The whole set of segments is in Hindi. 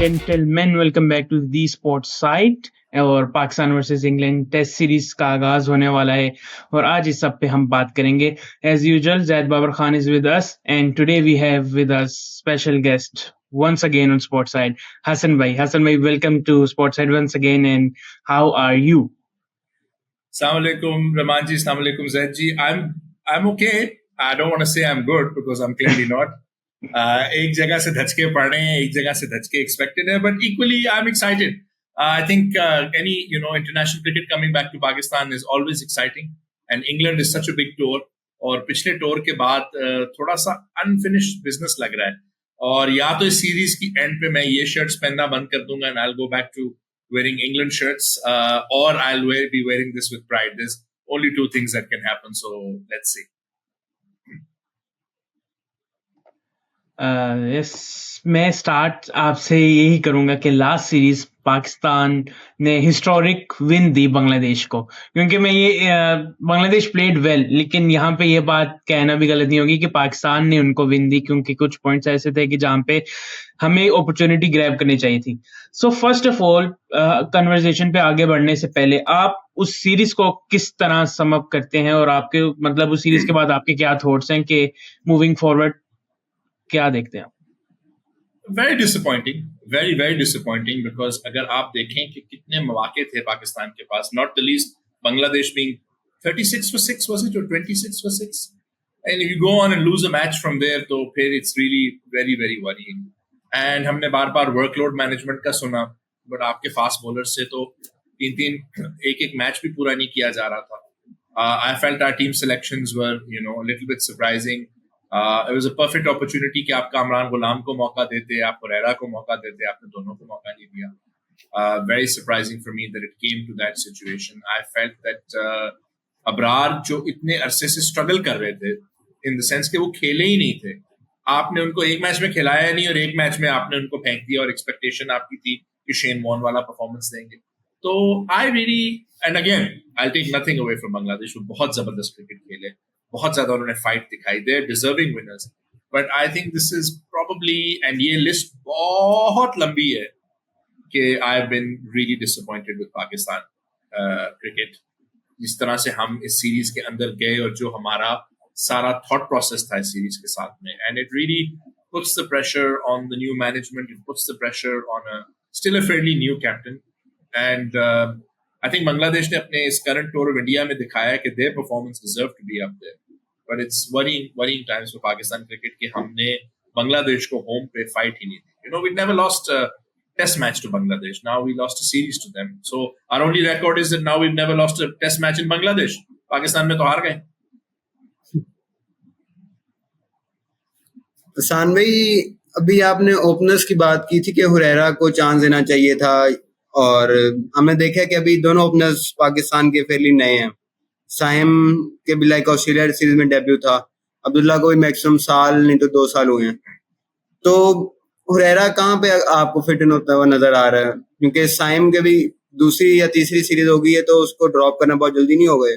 gentlemen, welcome back to the sports site। और Pakistan versus England test series का आगाज होने वाला है और आज इस सब पे हम बात करेंगे। As usual Zaid Babar Khan is with us and today we have with us special guest once again on sports side, Hassan bhai, welcome to sports side once again, and how are you? Assalamu alaikum, Rahman ji. Assalamu alaikum, Zaid ji. I'm okay. I don't want to say I'm good because I'm clearly not. एक जगह से धचके पड़ रहे हैं, एक जगह से धचके expected है, but equally I'm excited. I think any international cricket coming back to Pakistan is always exciting, and England is such a big tour. और पिछले टूर के बाद थोड़ा सा unfinished business लग रहा है. और या तो इस सीरीज की एंड पे मैं ये शर्ट्स पहनना बंद कर दूंगा and I'll go back to wearing England shirts, or I'll be wearing this with pride. There's only two things that can happen, so let's see. Yes, मैं स्टार्ट आपसे यही करूंगा कि लास्ट सीरीज पाकिस्तान ने हिस्टोरिक विन दी बांग्लादेश को, क्योंकि मैं ये बांग्लादेश प्लेड वेल, लेकिन यहाँ पे ये बात कहना भी गलत नहीं होगी कि पाकिस्तान ने उनको विन दी, क्योंकि कुछ पॉइंट्स ऐसे थे कि जहाँ पे हमें अपॉर्चुनिटी ग्रैब करनी चाहिए थी। So first of all conversation पे आगे बढ़ने से पहले आप उस सीरीज को किस तरह सम अप करते हैं और आपके मतलब उस सीरीज के बाद आपके क्या थॉट्स हैं कि मूविंग फॉरवर्ड क्या देखते हैं आप? Very disappointing, very very disappointing, because अगर आप देखें कि कितने मौके थे पाकिस्तान के पास, not the least Bangladesh being 36 for 6 was it, or 26 for 6, and if you go on and lose a match from there, तो फिर it's really very very worrying. And हमने बार बार workload management का सुना, but आपके फास्ट बॉलर से तो एक मैच भी पूरा नहीं किया जा रहा था. I felt our team selections were a little bit surprising. It was a perfect opportunity कि आप कामरान गुलाम को मौका देते, आप हुरैरा को मौका देते, आपने दोनों को मौका नहीं दिया. Very surprising for me that it came to that situation. I felt that Abrar जो इतने अरसे से स्ट्रगल कर रहे थे, in the sense कि वो खेले ही नहीं थे, आपने उनको एक मैच में खिलाया नहीं और एक मैच में आपने उनको फेंक दिया, और एक्सपेक्टेशन आपकी थी कि शेन वॉर्न वाला परफॉर्मेंस देंगे. तो I really, and again I'll take nothing away from Bangladesh, वो बहुत जबरदस्त क्रिकेट खेले, बहुत ज्यादा उन्होंने फाइट दिखाई, they are deserving winners, but I think this is probably, and ये लिस्ट बहुत लंबी है, कि I have been really disappointed with Pakistan cricket. जिस तरह से हम इस सीरीज के अंदर गए और जो हमारा सारा थॉट प्रोसेस था इस सीरीज के साथ में, and it really puts the pressure on the new management, it puts the pressure on still a fairly new captain. And I think Bangladesh ने अपने इस current tour of India में दिखाया कि their performance deserved to be up there, but it's worrying times for Pakistan cricket कि हमने Bangladesh को home पे fight ही नहीं दी. We never lost a test match to Bangladesh. Now we lost a series to them. So our only record is that now we've never lost a test match in Bangladesh. Pakistan में तो हार गए. हसन भाई, अभी आपने ओपनर्स की बात की थी कि हुरैरा को चांस देना चाहिए था, और हमने देखा कि अभी दोनों ओपनर्स पाकिस्तान के फेयरली नए हैं. साइम के भी लाइक ऑस्ट्रेलिया सीरीज में डेब्यू था, अब्दुल्ला को भी मैक्सिमम साल नहीं तो 2 साल हुए हैं. तो हुरैरा कहाँ पे आपको फिट इन होता हुआ नजर आ रहा है? क्योंकि साइम के भी दूसरी या तीसरी सीरीज हो गई है, तो उसको ड्रॉप करना बहुत जल्दी नहीं हो गए.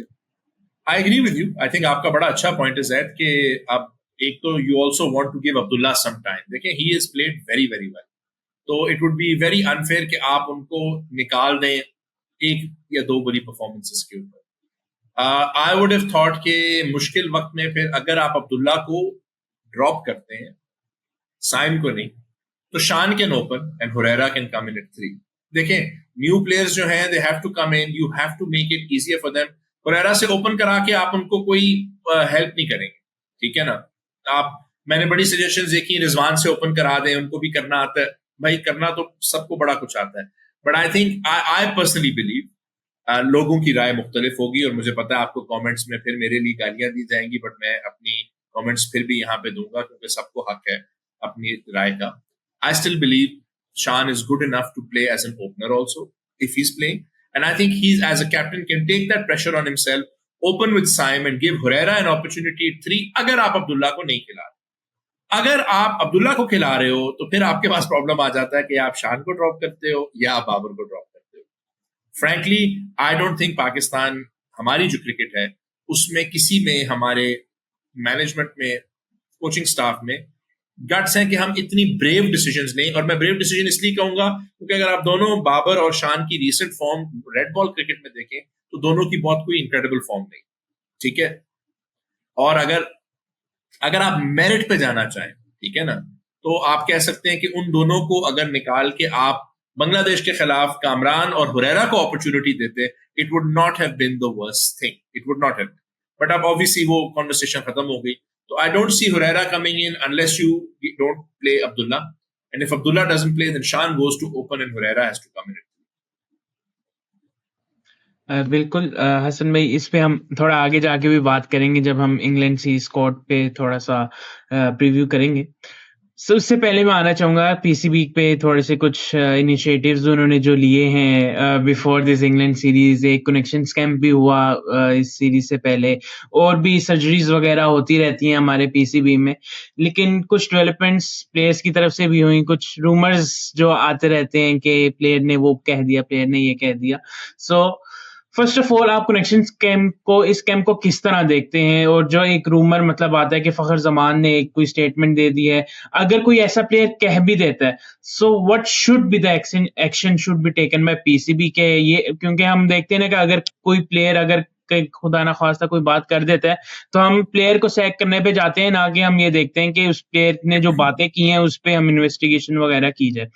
I agree with you. I think आपका बड़ा अच्छा पॉइंट है ज़ैद, कि अब एक तो you also want to give Abdullah some time. देखिए, he has played very very well, तो it would be very unfair कि आप उनको निकाल दें एक या दो बुरी परफॉर्मेंसेस के ऊपर. आई वुड हैव थॉट कि मुश्किल वक्त में फिर अगर आप अब्दुल्ला को ड्रॉप करते हैं, साइम को नहीं, तो Shan can open and Hurairah can come in at 3. देखें, न्यू प्लेयर्स जो हैं, they have to come in, you have to make it easier for them. Hurairah से ओपन करा के आप उनको कोई हेल्प नहीं करेंगे, ठीक है ना. मैंने बड़ी सजेशंस देखी, रिजवान से ओपन करा दें, उनको भी करना आता है भाई, करना तो सबको बड़ा कुछ आता है, but I think I personally believe लोगों की राय मुख्तलिफ होगी, और मुझे पता है आपको कमेंट्स में फिर मेरे लिए गालियां दी जाएंगी, बट मैं अपनी कमेंट्स फिर भी यहाँ पे दूंगा, क्योंकि सबको हक है अपनी राय का. I still believe Shan is good enough to play as an opener also if he is playing, and I think he as a captain can take that pressure on himself, open with Saim and give Hurairah an opportunity at 3, अगर आप अब्दुल्ला को नहीं खिला. अगर आप अब्दुल्ला को खिला रहे हो तो फिर आपके पास प्रॉब्लम आ जाता है कि आप शान को ड्रॉप करते हो या आप बाबर को ड्रॉप करते हो. Frankly, I don't think Pakistan, हमारी जो क्रिकेट है उसमें किसी में, हमारे मैनेजमेंट में, कोचिंग स्टाफ में गट्स हैं कि हम इतनी ब्रेव डिसीजंस लें। और मैं ब्रेव डिसीजन इसलिए कहूंगा क्योंकि अगर आप दोनों बाबर और शान की recent form red ball cricket में देखें तो दोनों की बहुत कोई इनक्रेडिबल फॉर्म नहीं, ठीक है। और अगर अगर आप मेरिट पे जाना चाहें, ठीक है ना, तो आप कह सकते हैं कि उन दोनों को अगर निकाल के आप बांग्लादेश के खिलाफ कामरान और हुरैरा को अपॉर्चुनिटी देते, it would not have been the worst thing, it would not have. But अब ऑब्वियसली वो कॉन्वर्सेशन खत्म हो गई, तो I don't see Huraira coming in unless you don't play Abdullah, and if Abdullah doesn't play then Shan goes to open and Huraira has to come in. बिल्कुल हसन भाई, इस पे हम थोड़ा आगे जाके भी बात करेंगे जब हम इंग्लैंड सीरीज स्क्वाड पे थोड़ा सा प्रीव्यू करेंगे। सो उससे पहले मैं आना चाहूंगा पीसीबी पे थोड़े से कुछ इनिशिएटिव्स उन्होंने जो लिए हैं बिफोर दिस इंग्लैंड सीरीज। एक कनेक्शन कैंप भी हुआ इस सीरीज से पहले, और भी सर्जरीज वगैरह होती रहती हैं हमारे पीसीबी में, लेकिन कुछ डेवलपमेंट्स प्लेयर्स की तरफ से भी हुई, कुछ रूमर्स जो आते रहते हैं कि प्लेयर ने वो कह दिया, प्लेयर ने ये कह दिया। सो फर्स्ट ऑफ ऑल, आप कनेक्शन इस कैंप को किस तरह देखते हैं? और जो एक रूमर मतलब आता है कि फखर जमान ने एक कोई स्टेटमेंट दे दी है, अगर कोई ऐसा प्लेयर कह भी देता है, so what should be the action should be taken by PCB के ये? क्योंकि हम देखते हैं ना कि अगर कोई प्लेयर अगर खुदा ना खास्ता कोई बात कर देता है तो हम प्लेयर को सैक करने पे जाते हैं, ना कि हम ये देखते हैं कि उस प्लेयर ने जो बातें की हैं उस पे हम इन्वेस्टिगेशन वगैरह की जाए।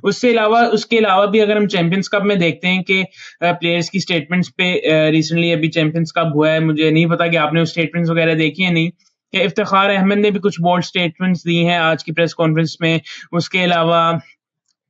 उसके अलावा भी अगर हम चैंपियंस कप में देखते हैं कि प्लेयर्स की स्टेटमेंट्स पे रिसेंटली अभी चैंपियंस कप हुआ है, मुझे नहीं पता कि आपने उस स्टेटमेंट्स वगैरह देखी है नहीं, कि इफ्तिखार अहमद ने भी कुछ बोल्ड स्टेटमेंट्स दी हैं आज की प्रेस कॉन्फ्रेंस में। उसके अलावा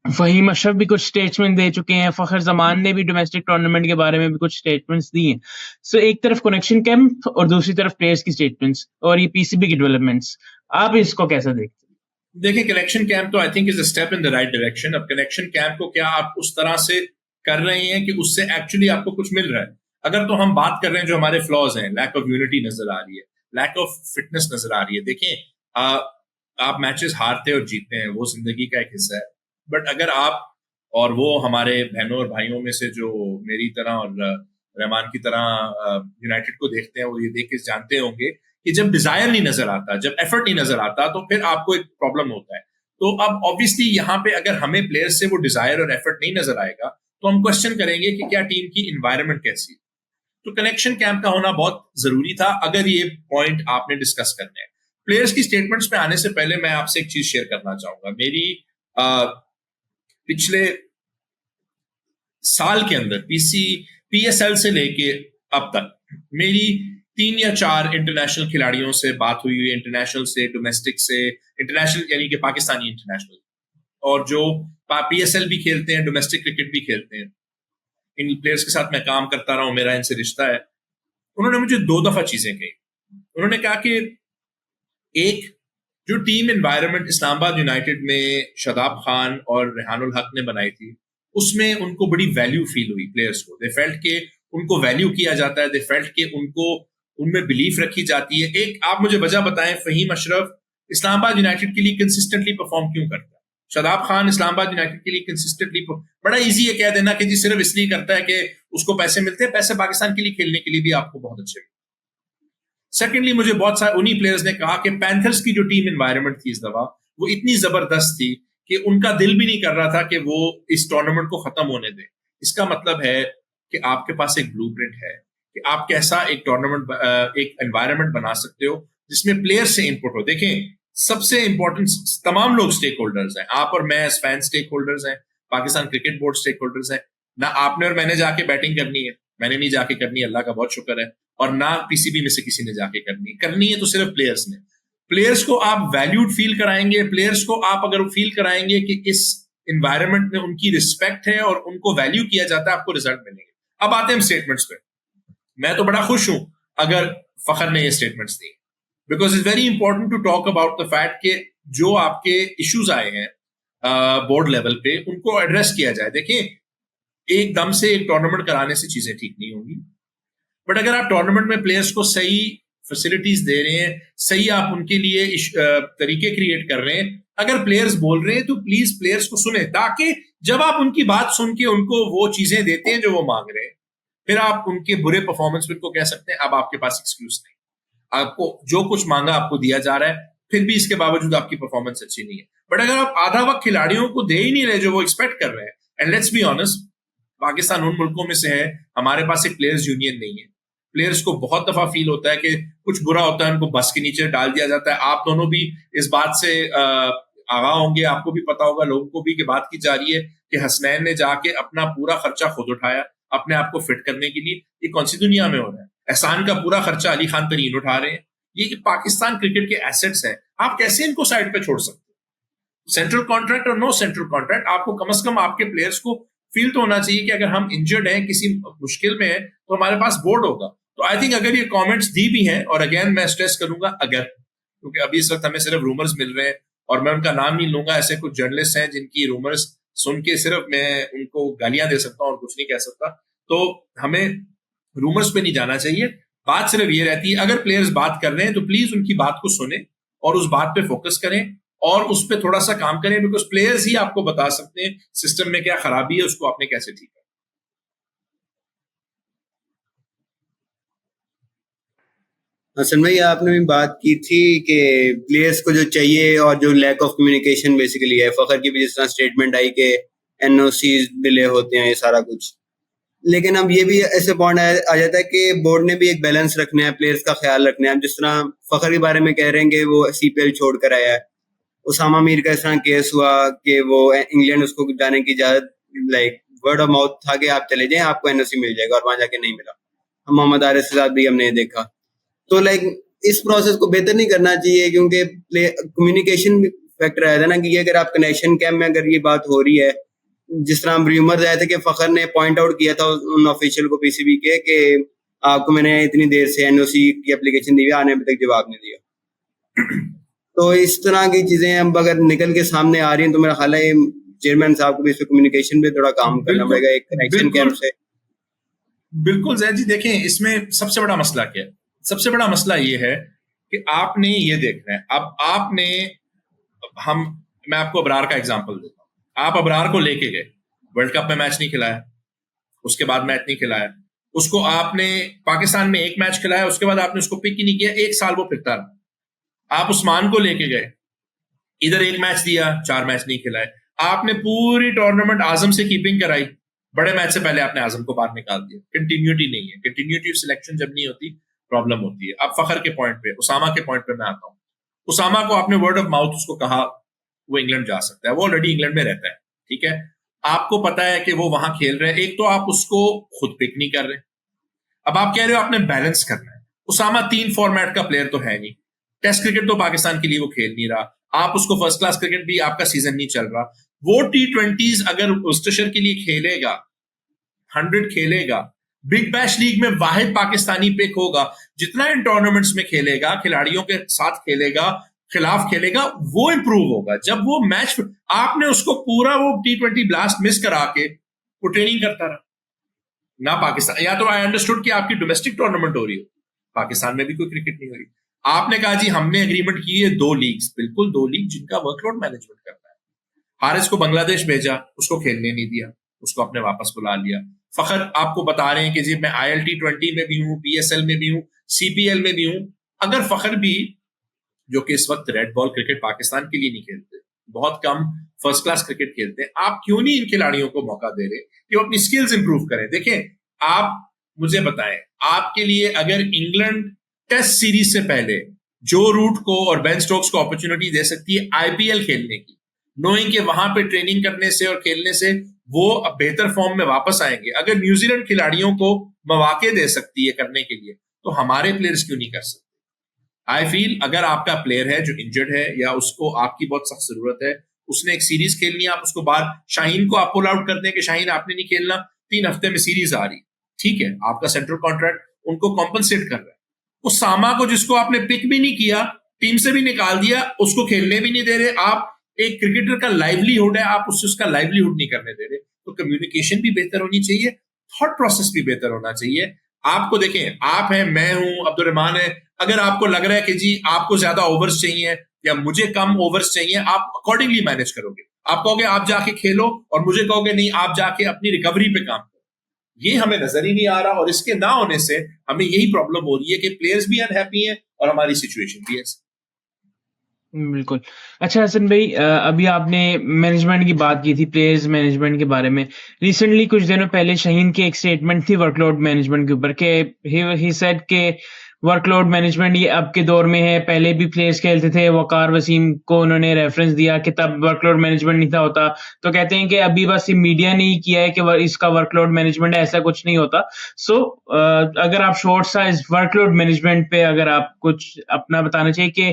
फहीम अशरफ भी कुछ स्टेटमेंट दे चुके हैं, फखर जमान ने भी डोमेस्टिक टूर्नामेंट के बारे में भी कुछ स्टेटमेंट्स दी हैं। सो एक तरफ कनेक्शन कैंप और दूसरी तरफ प्लेयर्स की स्टेटमेंट्स और ये पीसीबी की डेवलपमेंट्स, आप इसको कैसा देखते हैं? देखिए, कनेक्शन कैंप तो I think is a step in the right direction. अब कनेक्शन कैंप को क्या आप उस तरह से कर रहे हैं कि उससे एक्चुअली आपको कुछ मिल रहा है? अगर तो हम बात कर रहे हैं जो हमारे फ्लॉज हैं, लैक ऑफ यूनिटी नजर आ रही है, लैक ऑफ फिटनेस नजर आ रही है। देखें, आप मैचेस हारते और जीतते हैं, वो जिंदगी का एक हिस्सा है। बट अगर आप और वो हमारे बहनों और भाइयों में से जो मेरी तरह और रहमान की तरह यूनाइटेड को देखते हैं, वो ये देख के जानते होंगे कि जब डिजायर नहीं नजर आता, जब एफर्ट नहीं नजर आता, तो फिर आपको एक प्रॉब्लम होता है। तो अब ऑब्वियसली यहाँ पे अगर हमें प्लेयर्स से वो डिजायर और एफर्ट नहीं नजर आएगा तो हम क्वेश्चन करेंगे कि क्या टीम की इन्वायरमेंट कैसी है। तो कनेक्शन कैंप का होना बहुत जरूरी था अगर ये पॉइंट आपने डिस्कस करने हैं। प्लेयर्स की स्टेटमेंट्स पे आने से पहले मैं आपसे एक चीज शेयर करना चाहूंगा। मेरी पिछले साल के अंदर पीएसएल से लेके अब तक मेरी 3 या 4 इंटरनेशनल खिलाड़ियों से बात हुई है, इंटरनेशनल से, डोमेस्टिक से। इंटरनेशनल यानी कि पाकिस्तानी इंटरनेशनल, और जो पीएसएल भी खेलते हैं, डोमेस्टिक क्रिकेट भी खेलते हैं। इन प्लेयर्स के साथ मैं काम करता रहा हूं, मेरा इनसे रिश्ता है। उन्होंने मुझे 2 दफा चीजें कही। उन्होंने कहा कि एक, जो टीम एनवायरनमेंट इस्लामाबाद यूनाइटेड में शादाब खान और रेहानुल हक ने बनाई थी, उसमें उनको बड़ी वैल्यू फील हुई प्लेयर्स को। दे फेल्ट के उनको वैल्यू किया जाता है, दे फेल्ट के उनको उनमें बिलीफ रखी जाती है। एक आप मुझे वजह बताएं, फहीम अशरफ इस्लामाबाद यूनाइटेड के लिए कंसिस्टेंटली परफॉर्म क्यों करता है? शादाब खान इस्लामाबाद यूनाइटेड के लिए कंसिस्टेंटली, बड़ा इजी है कह देना कि जी सिर्फ इसलिए करता है कि उसको पैसे मिलते हैं। पैसे पाकिस्तान के लिए खेलने के लिए भी आपको बहुत अच्छे। सेकेंडली, मुझे बहुत सारे उन्हीं प्लेयर्स ने कहा कि पैंथर्स की जो टीम एनवायरनमेंट थी इस दफा, वो इतनी जबरदस्त थी कि उनका दिल भी नहीं कर रहा था कि वो इस टूर्नामेंट को खत्म होने दे। इसका मतलब है कि आपके पास एक ब्लूप्रिंट है कि आप कैसा एक टूर्नामेंट, एक एनवायरनमेंट बना सकते हो जिसमें प्लेयर्स से इनपुट हो। देखें, सबसे इंपॉर्टेंट, तमाम लोग स्टेक होल्डर्स हैं। आप और मैं एज फैन स्टेक होल्डर्स हैं, Pakistan cricket board stakeholders हैं। ना आपने और मैंने जाके बैटिंग करनी है, मैंने नहीं जाके करनी, अल्लाह का बहुत शुक्र है, और ना पीसीबी में से किसी ने जाके करनी है तो सिर्फ प्लेयर्स ने। प्लेयर्स को आप वैल्यूड फील कराएंगे, प्लेयर्स को आप अगर फील कराएंगे कि इस एनवायरनमेंट में उनकी रिस्पेक्ट है और उनको वैल्यू किया जाता है, आपको रिजल्ट मिलेंगे। अब आते हैं हम स्टेटमेंट्स पे। मैं तो बड़ा खुश हूं अगर फखर ने ये स्टेटमेंट्स दी, because it's very important to talk about the fact कि जो आपके इश्यूज आए हैं बोर्ड लेवल पे, उनको एड्रेस किया जाए। देखिए, एकदम से एक टूर्नामेंट कराने से चीजें ठीक नहीं होंगी, बट अगर आप टूर्नामेंट में प्लेयर्स को सही फैसिलिटीज दे रहे हैं, सही आप उनके लिए तरीके क्रिएट कर रहे हैं, अगर प्लेयर्स बोल रहे हैं तो प्लीज प्लेयर्स को सुने, ताकि जब आप उनकी बात सुन के उनको वो चीजें देते हैं जो वो मांग रहे हैं, फिर आप उनके बुरे परफॉर्मेंस को कह सकते हैं अब आपके पास एक्सक्यूज नहीं, आपको जो कुछ मांगा आपको दिया जा रहा है, फिर भी इसके बावजूद आपकी परफॉर्मेंस अच्छी नहीं है। बट अगर आप आधा वक्त खिलाड़ियों को दे ही नहीं रहे जो वो एक्सपेक्ट कर रहे हैं, and let's be honest, Pakistan उन मुल्कों में से है, हमारे पास एक प्लेयर्स यूनियन नहीं है। प्लेयर्स को बहुत दफा फील होता है कि कुछ बुरा होता है, उनको बस के नीचे डाल दिया जाता है। आप दोनों भी इस बात से आगाह होंगे, आपको भी पता होगा, लोगों को भी, कि बात की जा रही है कि हसनैन ने जाके अपना पूरा खर्चा खुद उठाया अपने आप को फिट करने के लिए। ये कौन सी दुनिया में हो रहा है? एहसान का पूरा खर्चा अली खान तरीन उठा रहे हैं। ये पाकिस्तान क्रिकेट के एसेट्स हैं, आप कैसे इनको साइड पे छोड़ सकते हो? सेंट्रल कॉन्ट्रैक्ट और नो सेंट्रल कॉन्ट्रैक्ट, आपको कम से कम आपके प्लेयर्स को फील तो होना चाहिए कि अगर हम इंजर्ड हैं, किसी मुश्किल में है, तो हमारे पास बोर्ड होगा। तो आई थिंक अगर ये कमेंट्स दी भी हैं, और अगेन मैं स्ट्रेस करूंगा अगर, क्योंकि अभी इस वक्त हमें सिर्फ रूमर्स मिल रहे हैं, और मैं उनका नाम नहीं लूंगा, ऐसे कुछ जर्नलिस्ट हैं जिनकी रूमर्स सुन के सिर्फ मैं उनको गालियां दे सकता हूं और कुछ नहीं कह सकता। तो हमें रूमर्स पे नहीं जाना चाहिए। बात सिर्फ ये रहती है, अगर प्लेयर्स बात कर रहे हैं तो प्लीज उनकी बात को सुने और उस बात पे फोकस करें और उस पर थोड़ा सा काम करें, बिकॉज प्लेयर्स ही आपको बता सकते हैं सिस्टम में क्या खराबी है, उसको आपने कैसे ठीक करना। हसन भाई, आपने भी बात की थी कि प्लेयर्स को जो चाहिए और जो लैक ऑफ कम्युनिकेशन बेसिकली है। फखर की भी जिस तरह स्टेटमेंट आई कि एनओसीज डिले होते हैं, ये सारा कुछ। लेकिन अब ये भी ऐसे पॉइंट आ जाता है कि बोर्ड ने भी एक बैलेंस रखना है, प्लेयर्स का ख्याल रखना है। जिस तरह फखर के बारे में कह रहे हैं कि वो सीपीएल छोड़ कर आया है, उसामा मीर का इस तरह केस हुआ कि वो इंग्लैंड उसको जाने की इजाजत, लाइक वर्ड ऑफ माउथ था कि आप चले जाएं, आपको एनओसी मिल जाएगा, और वहां जाके नहीं मिला। मोहम्मद आरिफ के साथ भी हमने देखा। तो लाइक इस प्रोसेस को बेहतर नहीं करना चाहिए, क्योंकि कम्युनिकेशन फैक्टर आया था ना, कि अगर आप कनेक्शन कैम्प में अगर ये बात हो रही है, जिस तरह हम र्यूमर आए थे कि फखर ने पॉइंट आउट किया था उन ऑफिशियल को पीसीबी के कि आपको मैंने इतनी देर से एनओसी की एप्लीकेशन दी है, आने अभी तक जवाब नहीं दिया। तो इस तरह की चीजें अब अगर निकल के सामने आ रही हैं, तो मेरा ख्याल है चेयरमैन साहब को भी इस पे कम्युनिकेशन पे थोड़ा काम करना पड़ेगा, एक कनेक्शन कैम्प से। बिल्कुल जैद जी, देखें इसमें सबसे बड़ा मसला क्या है? सबसे बड़ा मसला ये है कि आपने ये देखना है, अब आपने मैं आपको अबरार का एग्जांपल देता हूं। आप अबरार को लेके गए, वर्ल्ड कप में मैच नहीं खिलाया, उसके बाद मैच नहीं खिलाया, उसको आपने पाकिस्तान में एक मैच खिलाया, उसके बाद आपने उसको पिक ही नहीं किया, एक साल वो फिरता रहा। आप उस्मान को लेके गए, इधर एक मैच दिया, 4 मैच नहीं खिलाए। आपने पूरी टूर्नामेंट आजम से कीपिंग कराई, बड़े मैच से पहले आपने आजम को बाहर निकाल दिया। कंटिन्यूटी नहीं है, कंटिन्यूटी ऑफ सिलेक्शन जब नहीं होती प्रॉब्लम होती है। अब फखर के पॉइंट पे, उसामा के पॉइंट पे मैं आता हूं। उसामा को आपने वर्ड ऑफ माउथ उसको कहा वो इंग्लैंड जा सकता है, वो ऑलरेडी इंग्लैंड में रहता है, ठीक है, आपको पता है कि वो वहां खेल रहे हैं, एक तो आप उसको खुद पिक नहीं कर रहे। अब आप कह रहे हो आपने बैलेंस करना है। उसामा 3 फॉर्मेट का प्लेयर तो है नहीं, टेस्ट क्रिकेट तो पाकिस्तान के लिए वो खेल नहीं रहा, आप उसको फर्स्ट क्लास क्रिकेट भी, आपका सीजन नहीं चल रहा, वो T20s अगर वर्सेस्टरशायर के लिए खेलेगा, 100 खेलेगा, बिग बैश लीग में वाहिद पाकिस्तानी पिक होगा, जितना इन टूर्नामेंट्स में खेलेगा, खिलाड़ियों के साथ खेलेगा, खिलाफ खेलेगा, वो इंप्रूव होगा। जब वो मैच आपने उसको पूरा वो T20 ब्लास्ट मिस करा के वो ट्रेनिंग करता रहा ना पाकिस्तान, या तो आई अंडरस्टूड कि आपकी डोमेस्टिक टूर्नामेंट हो रही हो, पाकिस्तान में भी कोई क्रिकेट नहीं हो रही, आपने कहा जी हमने एग्रीमेंट की है 2 लीग्स, बिल्कुल 2 लीग जिनका वर्कलोड मैनेजमेंट करना है। हारिस को बांग्लादेश भेजा, उसको खेलने नहीं दिया, उसको अपने वापस बुला लिया। फखर आपको बता रहे हैं कि जी मैं ILT20 में भी हूं, PSL में भी हूं, CPL में भी हूं। अगर फखर भी, जो कि इस वक्त रेड बॉल क्रिकेट पाकिस्तान के लिए नहीं खेलते, बहुत कम फर्स्ट क्लास क्रिकेट खेलते हैं, आप क्यों नहीं इन खिलाड़ियों को मौका दे रहे कि वो अपनी स्किल्स इंप्रूव करें? देखें, आप मुझे बताएं, आपके लिए अगर इंग्लैंड टेस्ट सीरीज से पहले जो रूट को और बेन स्टोक्स को अपॉर्चुनिटी दे सकती है IPL खेलने की, नोइंग कि वहां पे ट्रेनिंग करने से और खेलने से वो बेहतर फॉर्म में वापस आएंगे, अगर न्यूजीलैंड खिलाड़ियों को मौके दे सकती है करने के लिए, तो हमारे प्लेयर्स क्यों नहीं कर सकते? आई फील अगर आपका प्लेयर है जो इंजर्ड है या उसको आपकी बहुत सख्त जरूरत है, उसने एक सीरीज खेलनी है, आप उसको बाहर, शाहीन को आप पुल आउट कर दें कि शाहीन आपने नहीं खेलना, 3 हफ्ते में सीरीज आ रही, ठीक है, आपका सेंट्रल कॉन्ट्रैक्ट उनको कॉम्पनसेट कर रहा है। उस सामा को जिसको आपने पिक भी नहीं किया, टीम से भी निकाल दिया, उसको खेलने भी नहीं दे रहे, आप एक क्रिकेटर का लाइवलीहुड है, आप उससे उसका लाइवलीहुड नहीं करने दे रहे। तो कम्युनिकेशन भी बेहतर होनी चाहिए, थॉट प्रोसेस भी बेहतर होना चाहिए। आपको देखें, आप हैं, मैं हूं, अब्दुल रहमान है, अगर आपको लग रहा है कि जी आपको ज्यादा ओवर्स चाहिए या मुझे कम ओवर्स चाहिए, आप अकॉर्डिंगली मैनेज करोगे। आप कहोगे आप जाके खेलो और मुझे कहोगे नहीं आप जाके अपनी रिकवरी पे काम करो। ये हमें नजर ही नहीं आ रहा, और इसके ना होने से हमें यही प्रॉब्लम हो रही है कि प्लेयर्स भी अनहैप्पी हैं और हमारी सिचुएशन भी है। बिल्कुल। अच्छा हसन भाई, अभी आपने मैनेजमेंट की बात की थी, प्लेयर्स मैनेजमेंट के बारे में। रिसेंटली कुछ दिनों पहले शाहीन की एक स्टेटमेंट थी वर्कलोड मैनेजमेंट के ऊपर कि ही सेड कि वर्कलोड मैनेजमेंट ये अब के दौर में है, पहले भी प्लेयर्स खेलते थे। वकार वसीम को उन्होंने रेफरेंस दिया कि तब वर्कलोड मैनेजमेंट नहीं था होता। तो कहते हैं कि अभी बस ये मीडिया ने ही किया है कि इसका वर्कलोड मैनेजमेंट है, ऐसा कुछ नहीं होता। सो अगर आप शॉर्ट सा इस वर्कलोड मैनेजमेंट पे अगर आप कुछ अपना बताना चाहिए कि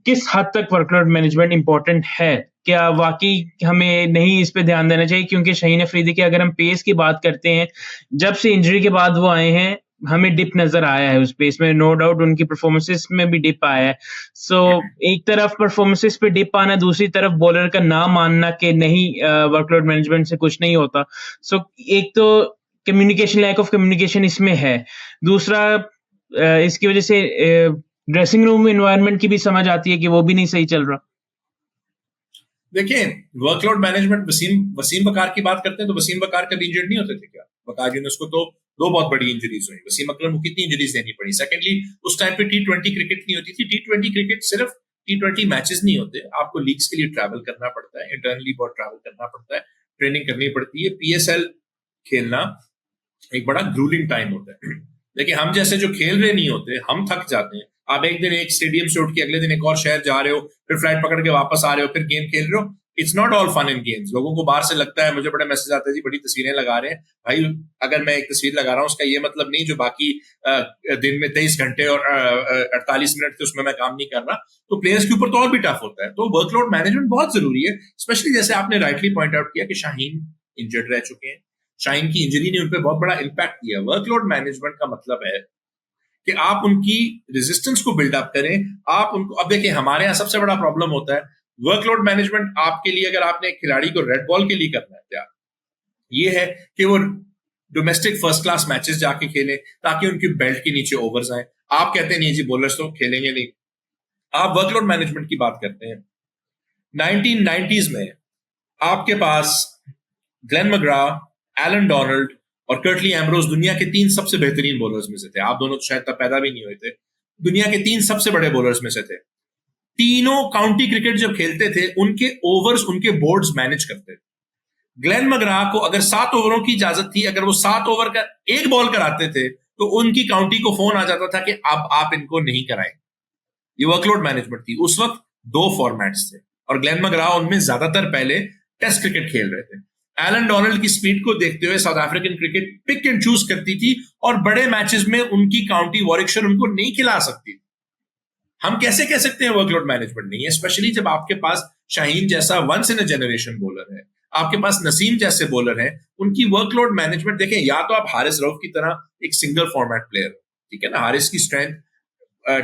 किस हद तक वर्कलोड मैनेजमेंट इंपॉर्टेंट है? क्या वाक़ई हमें नहीं इस पे ध्यान देना चाहिए? क्योंकि शाहीन अफरीदी की अगर हम पेस की बात करते हैं, जब से इंजरी के बाद वो आए हैं, हमें डिप नज़र आया है उस पेस में, नो डाउट उनकी परफॉर्मेंसेस में भी डिप आया है। सो एक तरफ परफॉर्मेंसेस पे डिप आना, दूसरी तरफ बॉलर का ना मानना कि नहीं वर्कलोड मैनेजमेंट से कुछ नहीं होता। सो एक तो कम्युनिकेशन, लैक ऑफ कम्युनिकेशन इसमें है। दूसरा इसकी वजह से ड्रेसिंग रूम एनवायरनमेंट की भी समझ आती है कि वो भी नहीं सही चल रहा। देखिए, वर्कलोड मैनेजमेंट, वसीम वकार की बात करते हैं तो वसीम वकार कभी इंजर्ड नहीं होते थे क्या? वकार यूनुस को तो दो बहुत बड़ी इंजरीज हुई, वसीम अकरम को कितनी इंजरीज देनी पड़ी? सेकेंडली, उस टाइम पे T20 क्रिकेट नहीं होती थी। T20 क्रिकेट सिर्फ T20 मैचेस नहीं होते, आपको लीग्स के लिए ट्रैवल करना पड़ता है, इंटरनली बहुत ट्रैवल करना पड़ता है, ट्रेनिंग करनी पड़ती है। PSL खेलना एक बड़ा ग्रूलिंग टाइम होता है। देखिए, हम जैसे जो खेल रहे नहीं होते, हम थक जाते हैं। आप एक दिन एक स्टेडियम से उठ के अगले दिन एक और शहर जा रहे हो, फिर फ्लाइट पकड़ के वापस आ रहे हो, फिर गेम खेल रहे हो। It's not all fun in games. लोगों को बाहर से लगता है, मुझे बड़े मैसेज आते हैं जी बड़ी तस्वीरें लगा रहे हैं। भाई, अगर मैं एक तस्वीर लगा रहा हूँ उसका ये मतलब नहीं जो बाकी दिन में 23 घंटे और 48 मिनट थे उसमें मैं काम नहीं कर रहा। तो प्लेयर्स के ऊपर तो और भी टफ होता है। तो वर्कलोड मैनेजमेंट बहुत जरूरी है, स्पेशली जैसे आपने राइटली पॉइंट आउट किया कि शाहीन इंजर्ड रह चुके हैं। शाहीन की इंजरी ने उन पर बहुत बड़ा इंपैक्ट किया। वर्कलोड मैनेजमेंट का मतलब है कि आप उनकी रेजिस्टेंस को बिल्डअप करें। आप उनको, अब देखिए हमारे यहाँ सबसे बड़ा प्रॉब्लम होता है वर्कलोड मैनेजमेंट आपके लिए, अगर आपने एक खिलाड़ी को रेड बॉल के लिए करना है तैयार, ये है कि वो डोमेस्टिक फर्स्ट क्लास मैचेस जाके खेलें ताकि उनकी बेल्ट के नीचे ओवर्स आए। आप कहते हैं नहीं जी बॉलर्स तो खेलेंगे नहीं। आप वर्कलोड मैनेजमेंट की बात करते हैं, 1990s में आपके पास ग्लेन मैग्रा, एलन डोनाल्ड और कर्टली एम्ब्रोज दुनिया के 3 सबसे बेहतरीन बॉलर्स में से थे। आप दोनों तो शायद तब पैदा भी नहीं हुए थे। दुनिया के 3 सबसे बड़े बॉलर्स में से थे। तीनों काउंटी क्रिकेट जब खेलते थे, उनके ओवर्स उनके बोर्ड्स मैनेज करते थे। ग्लेन मैग्रा को अगर 7 ओवरों की इजाजत थी, अगर वो 7 ओवर का एक बॉल कराते थे तो उनकी काउंटी को फोन आ जाता था कि अब आप इनको नहीं कराएं। ये वर्कलोड मैनेजमेंट थी। उस वक्त 2 फॉर्मेट्स थे और ग्लेन मैग्रा उनमें ज्यादातर पहले टेस्ट क्रिकेट खेल रहे थे। एलन डोनाल्ड की स्पीड को देखते हुए South African cricket pick and choose करती थी और बड़े मैचेस में उनकी काउंटी वॉरिकशायर उनको नहीं खिला सकती। हम कैसे कह सकते हैं वर्कलोड मैनेजमेंट नहीं है, स्पेशली जब आपके पास शाहीन जैसा once in a generation bowler है, आपके पास नसीम जैसे बॉलर हैं। उनकी वर्कलोड मैनेजमेंट देखें, या तो आप हारिस रऊफ की तरह एक सिंगल फॉर्मेट प्लेयर, ठीक है ना, हारिस की स्ट्रेंथ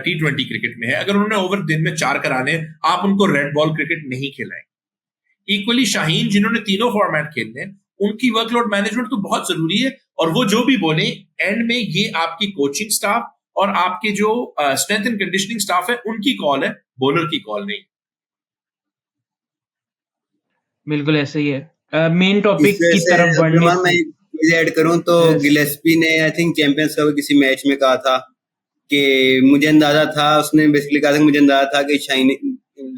T20 क्रिकेट में है, अगर उन्होंने ओवर दिन में 4 कराने, आप उनको रेड बॉल क्रिकेट नहीं खिलाएं। इक्वली शाहीन जिन्होंने तीनों फॉर्मेट खेलने, उनकी वर्कलोड मैनेजमेंट तो बहुत जरूरी है। और वो जो भी बोले, एंड में ये आपकी कोचिंग स्टाफ और आपके जो स्ट्रेंथ एंड कंडीशनिंग स्टाफ है उनकी कॉल है, बॉलर की कॉल नहीं। बिल्कुल ऐसा ही है। मेन टॉपिक की इससे तरफ बढ़ने अब्दुलरहमान, मैं से एक चीज ऐड करूं तो Yes. गिलेस्पी ने आई थिंक चैंपियंस कप किसी मैच में कहा था कि मुझे अंदाजा था, उसने बेसिकली कहा था कि मुझे अंदाजा था कि shine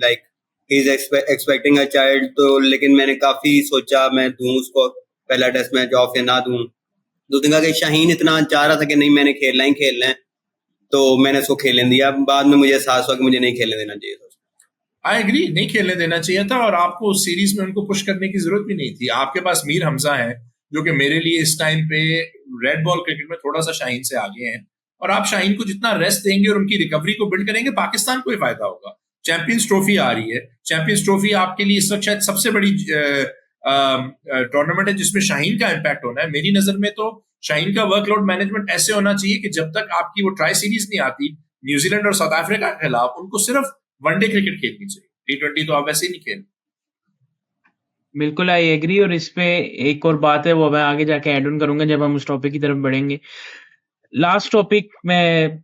like he is expecting a child. तो लेकिन मैंने काफी सोचा मैं दूं उसको पहला टेस्ट मैच ऑफ या ना दूं। तो उसने कहा कि शाहीन इतना चाह रहा था कि नहीं मैंने खेलना ही खेलना है, तो मैंने उसको खेलने दिया। बाद में मुझे एहसास हुआ कि मुझे नहीं खेलने देना चाहिए था। आई एग्री, नहीं खेलने देना चाहिए था और आपको उस सीरीज में उनको पुश करने की जरूरत भी नहीं थी। आपके पास मीर हमजा है जो कि मेरे लिए इस टाइम पे रेड बॉल क्रिकेट में थोड़ा सा शाहीन से आगे हैं, और आप शाहीन को जितना रेस्ट देंगे और उनकी रिकवरी को बिल्ड करेंगे, पाकिस्तान को ही फायदा होगा। चैंपियंस ट्रॉफी आ रही है, चैंपियंस ट्रॉफी आपके लिए इस वक्त शायद सबसे बड़ी टूर्नामेंट है जिसमें शाहीन का इंपैक्ट होना है। मेरी नजर में तो शाहीन का वर्कलोड मैनेजमेंट ऐसे होना चाहिए कि जब तक आपकी वो ट्राई सीरीज नहीं आती न्यूजीलैंड और साउथ अफ्रीका के खिलाफ, उनको सिर्फ वनडे क्रिकेट खेलनी चाहिए। T20 तो आप वैसे ही नहीं खेल। बिल्कुल आई एग्री। और इस पे एक और बात है, वो मैं आगे जाके ऐड ऑन करूंगा जब हम उस टॉपिक की तरफ बढ़ेंगे। लास्ट टॉपिक में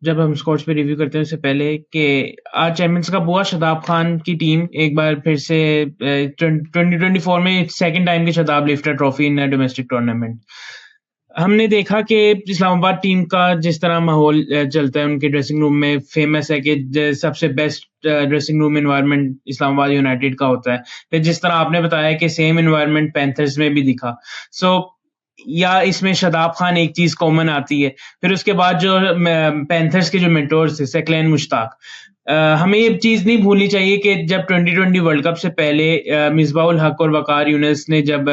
जब हम स्कोर्स पे रिव्यू करते हैं उससे पहले कि आज चैंपियंस कप हुआ, शदाब खान की टीम एक बार फिर से 2024 में सेकंड टाइम की Shadab lifter trophy in domestic tournament. हमने देखा कि इस्लामाबाद टीम का जिस तरह माहौल चलता है उनके ड्रेसिंग रूम में, फेमस है कि सबसे best dressing room environment Islamabad United का होता है। फिर जिस तरह आपने बताया कि सेम एनवायरनमेंट पैंथर्स में भी दिखा। सो या इसमें शादाब खान एक चीज कॉमन आती है। फिर उसके बाद जो पैंथर्स के जो मेंटोर्स थे, सेकलैन मुश्ताक, हमें ये चीज नहीं भूलनी चाहिए कि जब 2020 वर्ल्ड कप से पहले मिसबाउल हक और वकार यूनिस ने जब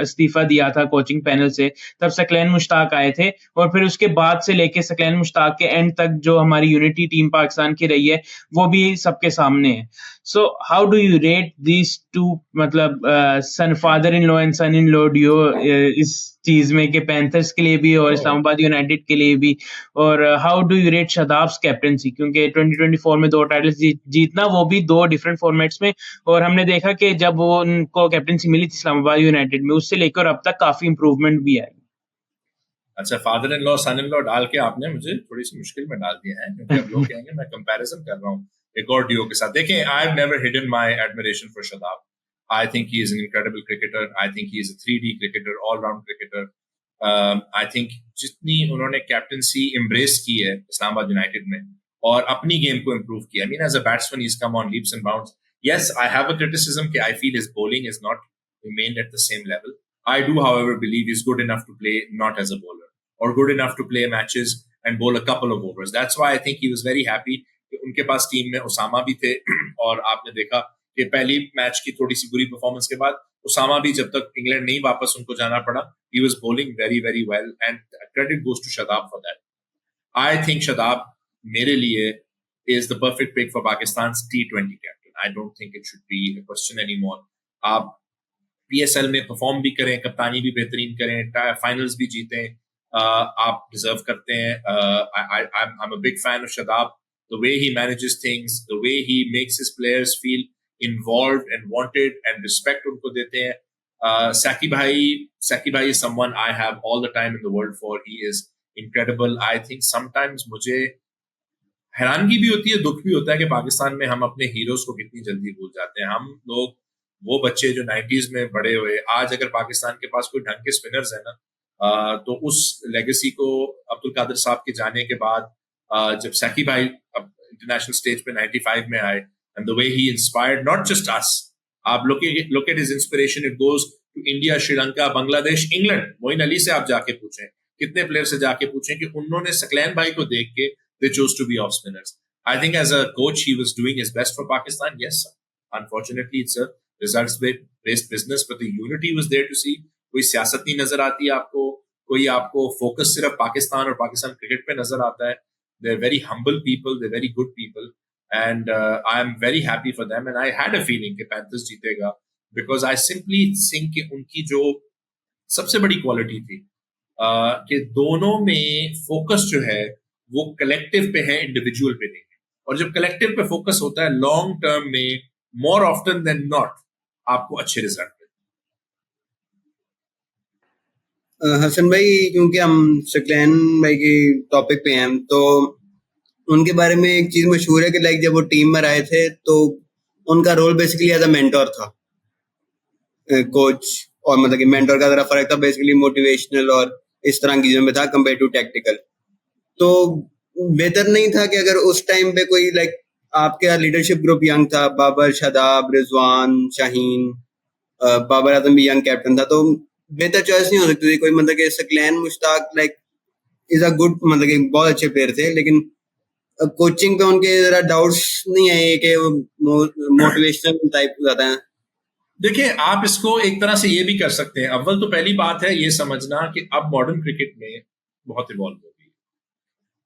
इस्तीफा दिया था कोचिंग पैनल से, तब सकलैन मुश्ताक आए थे, और फिर उसके बाद से लेके सकलैन मुश्ताक के एंड तक जो हमारी यूनिटी टीम पाकिस्तान की रही है वो भी सबके सामने है। So how do you rate these two, मतलब son father in law and son in law duo इस चीज में कि पैंथर्स के लिए भी और इस्लामाबाद यूनाइटेड के लिए भी, और how do you rate Shadab's captaincy, क्योंकि 2024 में 2 टाइटल्स जीतना, वो भी 2 डिफरेंट फॉर्मेट्स में, और हमने देखा कि जब वो उनको कैप्टनसी मिली थी इस्लामाबाद यूनाइटेड में, उससे लेकर अब तक काफी इंप्रूवमेंट भी आई। अच्छा, father in law son in law डाल के आपने मुझे थोड़ी सी मुश्किल में डाल दिया है, क्योंकि अब लोग कहेंगे मैं कंपैरिजन कर रहा हूँ एक और डियो के साथ। देखें, I have never hidden my admiration for Shadab. I think he is an incredible cricketer. I think he is a 3D cricketer, all round cricketer. I think जितनी उन्होंने कैप्टनसी एम्ब्रेस की है इस्लामाबाद यूनाइटेड में और अपनी गेम को इम्प्रूव किया, I mean as a batsman he is come on leaps and bounds. Yes, I have a criticism कि I feel his bowling is not remained at the same level. I do, however, believe he's good enough to play not as a bowler, or good enough to play matches and bowl a couple of overs. That's why I think he was very happy कि उनके पास टीम में उसामा भी थे। और आपने देखा कि पहली मैच की थोड़ी सी बुरी परफॉर्मेंस के बाद उसामा भी, जब तक इंग्लैंड नहीं वापस उनको जाना पड़ा, he was bowling very very well, and credit goes to Shadab for that. I think Shadab मेरे लिए is the perfect pick for Pakistan's T20 captain. I don't think it should be a question anymore. आप PSL में परफॉर्म भी करें, कप्तानी भी बेहतरीन करें, फाइनल्स भी जीतें, आप डिजर्व करते हैं। I'm a big fan of Shadab. The way he manages things, the way he makes his players feel involved and wanted and respect उनको देते हैं। Saki bhai is someone I have all the time in the world for. He is incredible. I think sometimes मुझे हैरानगी भी होती है, दुख भी होता है कि पाकिस्तान में हम अपने हीरोज को कितनी जल्दी भूल जाते हैं। हम लोग वो बच्चे जो 90s में बड़े हुए, आज अगर पाकिस्तान के पास कोई ढंग के स्पिनर्स है ना, तो उस लेगेसी को अब्दुल कादिर साहब के जाने के बाद, जब सैकी भाई इंटरनेशनल स्टेज पे 95 में आए, and the way he inspired not just us, आप look at his inspiration, it goes to India, Sri Lanka, Bangladesh, England. Moeen Ali से आप जाके पूछें, कितने प्लेयर से जाके पूछें कि उन्होंने सकलैन भाई को देख के they chose to be off spinners. I think as a coach, he was doing his best for Pakistan. Yes, unfortunately, it's a results-based business, but the unity was there to see. कोई सियासत नहीं नजर आती आपको, कोई आपको फोकस सिर्फ पाकिस्तान और पाकिस्तान क्रिकेट पे नजर आता है। They're very humble people, they're very good people, and I am very happy for them. And I had a feeling कि Panthers जीतेगा, because I simply think कि उनकी जो सबसे बड़ी क्वालिटी थी कि दोनों में फोकस जो है वो कलेक्टिव पे है, इंडिविजुअल पे नहीं है। और जब कलेक्टिव पे फोकस होता है, लॉन्ग टर्म में मोर ऑफ्टन देन नॉट आपको अच्छे रिजल्ट मिलते। हसन भाई, क्योंकि हम सकलैन भाई के टॉपिक पे हैं, तो उनके बारे में एक चीज मशहूर है कि लाइक जब वो टीम में आए थे तो उनका role basically as a mentor था, कोच, और मतलब कि मेंटोर का जरा फर्क था, बेसिकली मोटिवेशनल और इस तरह की चीजों में था कंपेयर टू टेक्टिकल। तो बेहतर नहीं था कि अगर उस टाइम पे कोई लाइक आपके लीडरशिप ग्रुप यंग था, बाबर, शादाब, रिजवान, शाहीन, बाबर आजम भी यंग कैप्टन था, तो बेहतर चॉइस नहीं हो सकती थी कोई, मतलब कि Saqlain Mushtaq like is a good, मतलब कि बहुत अच्छे प्लेयर थे, लेकिन कोचिंग पे उनके जरा डाउट्स नहीं आए कि मोटिवेशनल टाइप ज्यादा है। देखिए, आप इसको एक तरह से ये भी कर सकते हैं। अव्वल तो पहली बात है ये समझना कि अब मॉडर्न क्रिकेट में बहुत इवॉल्व हो गई।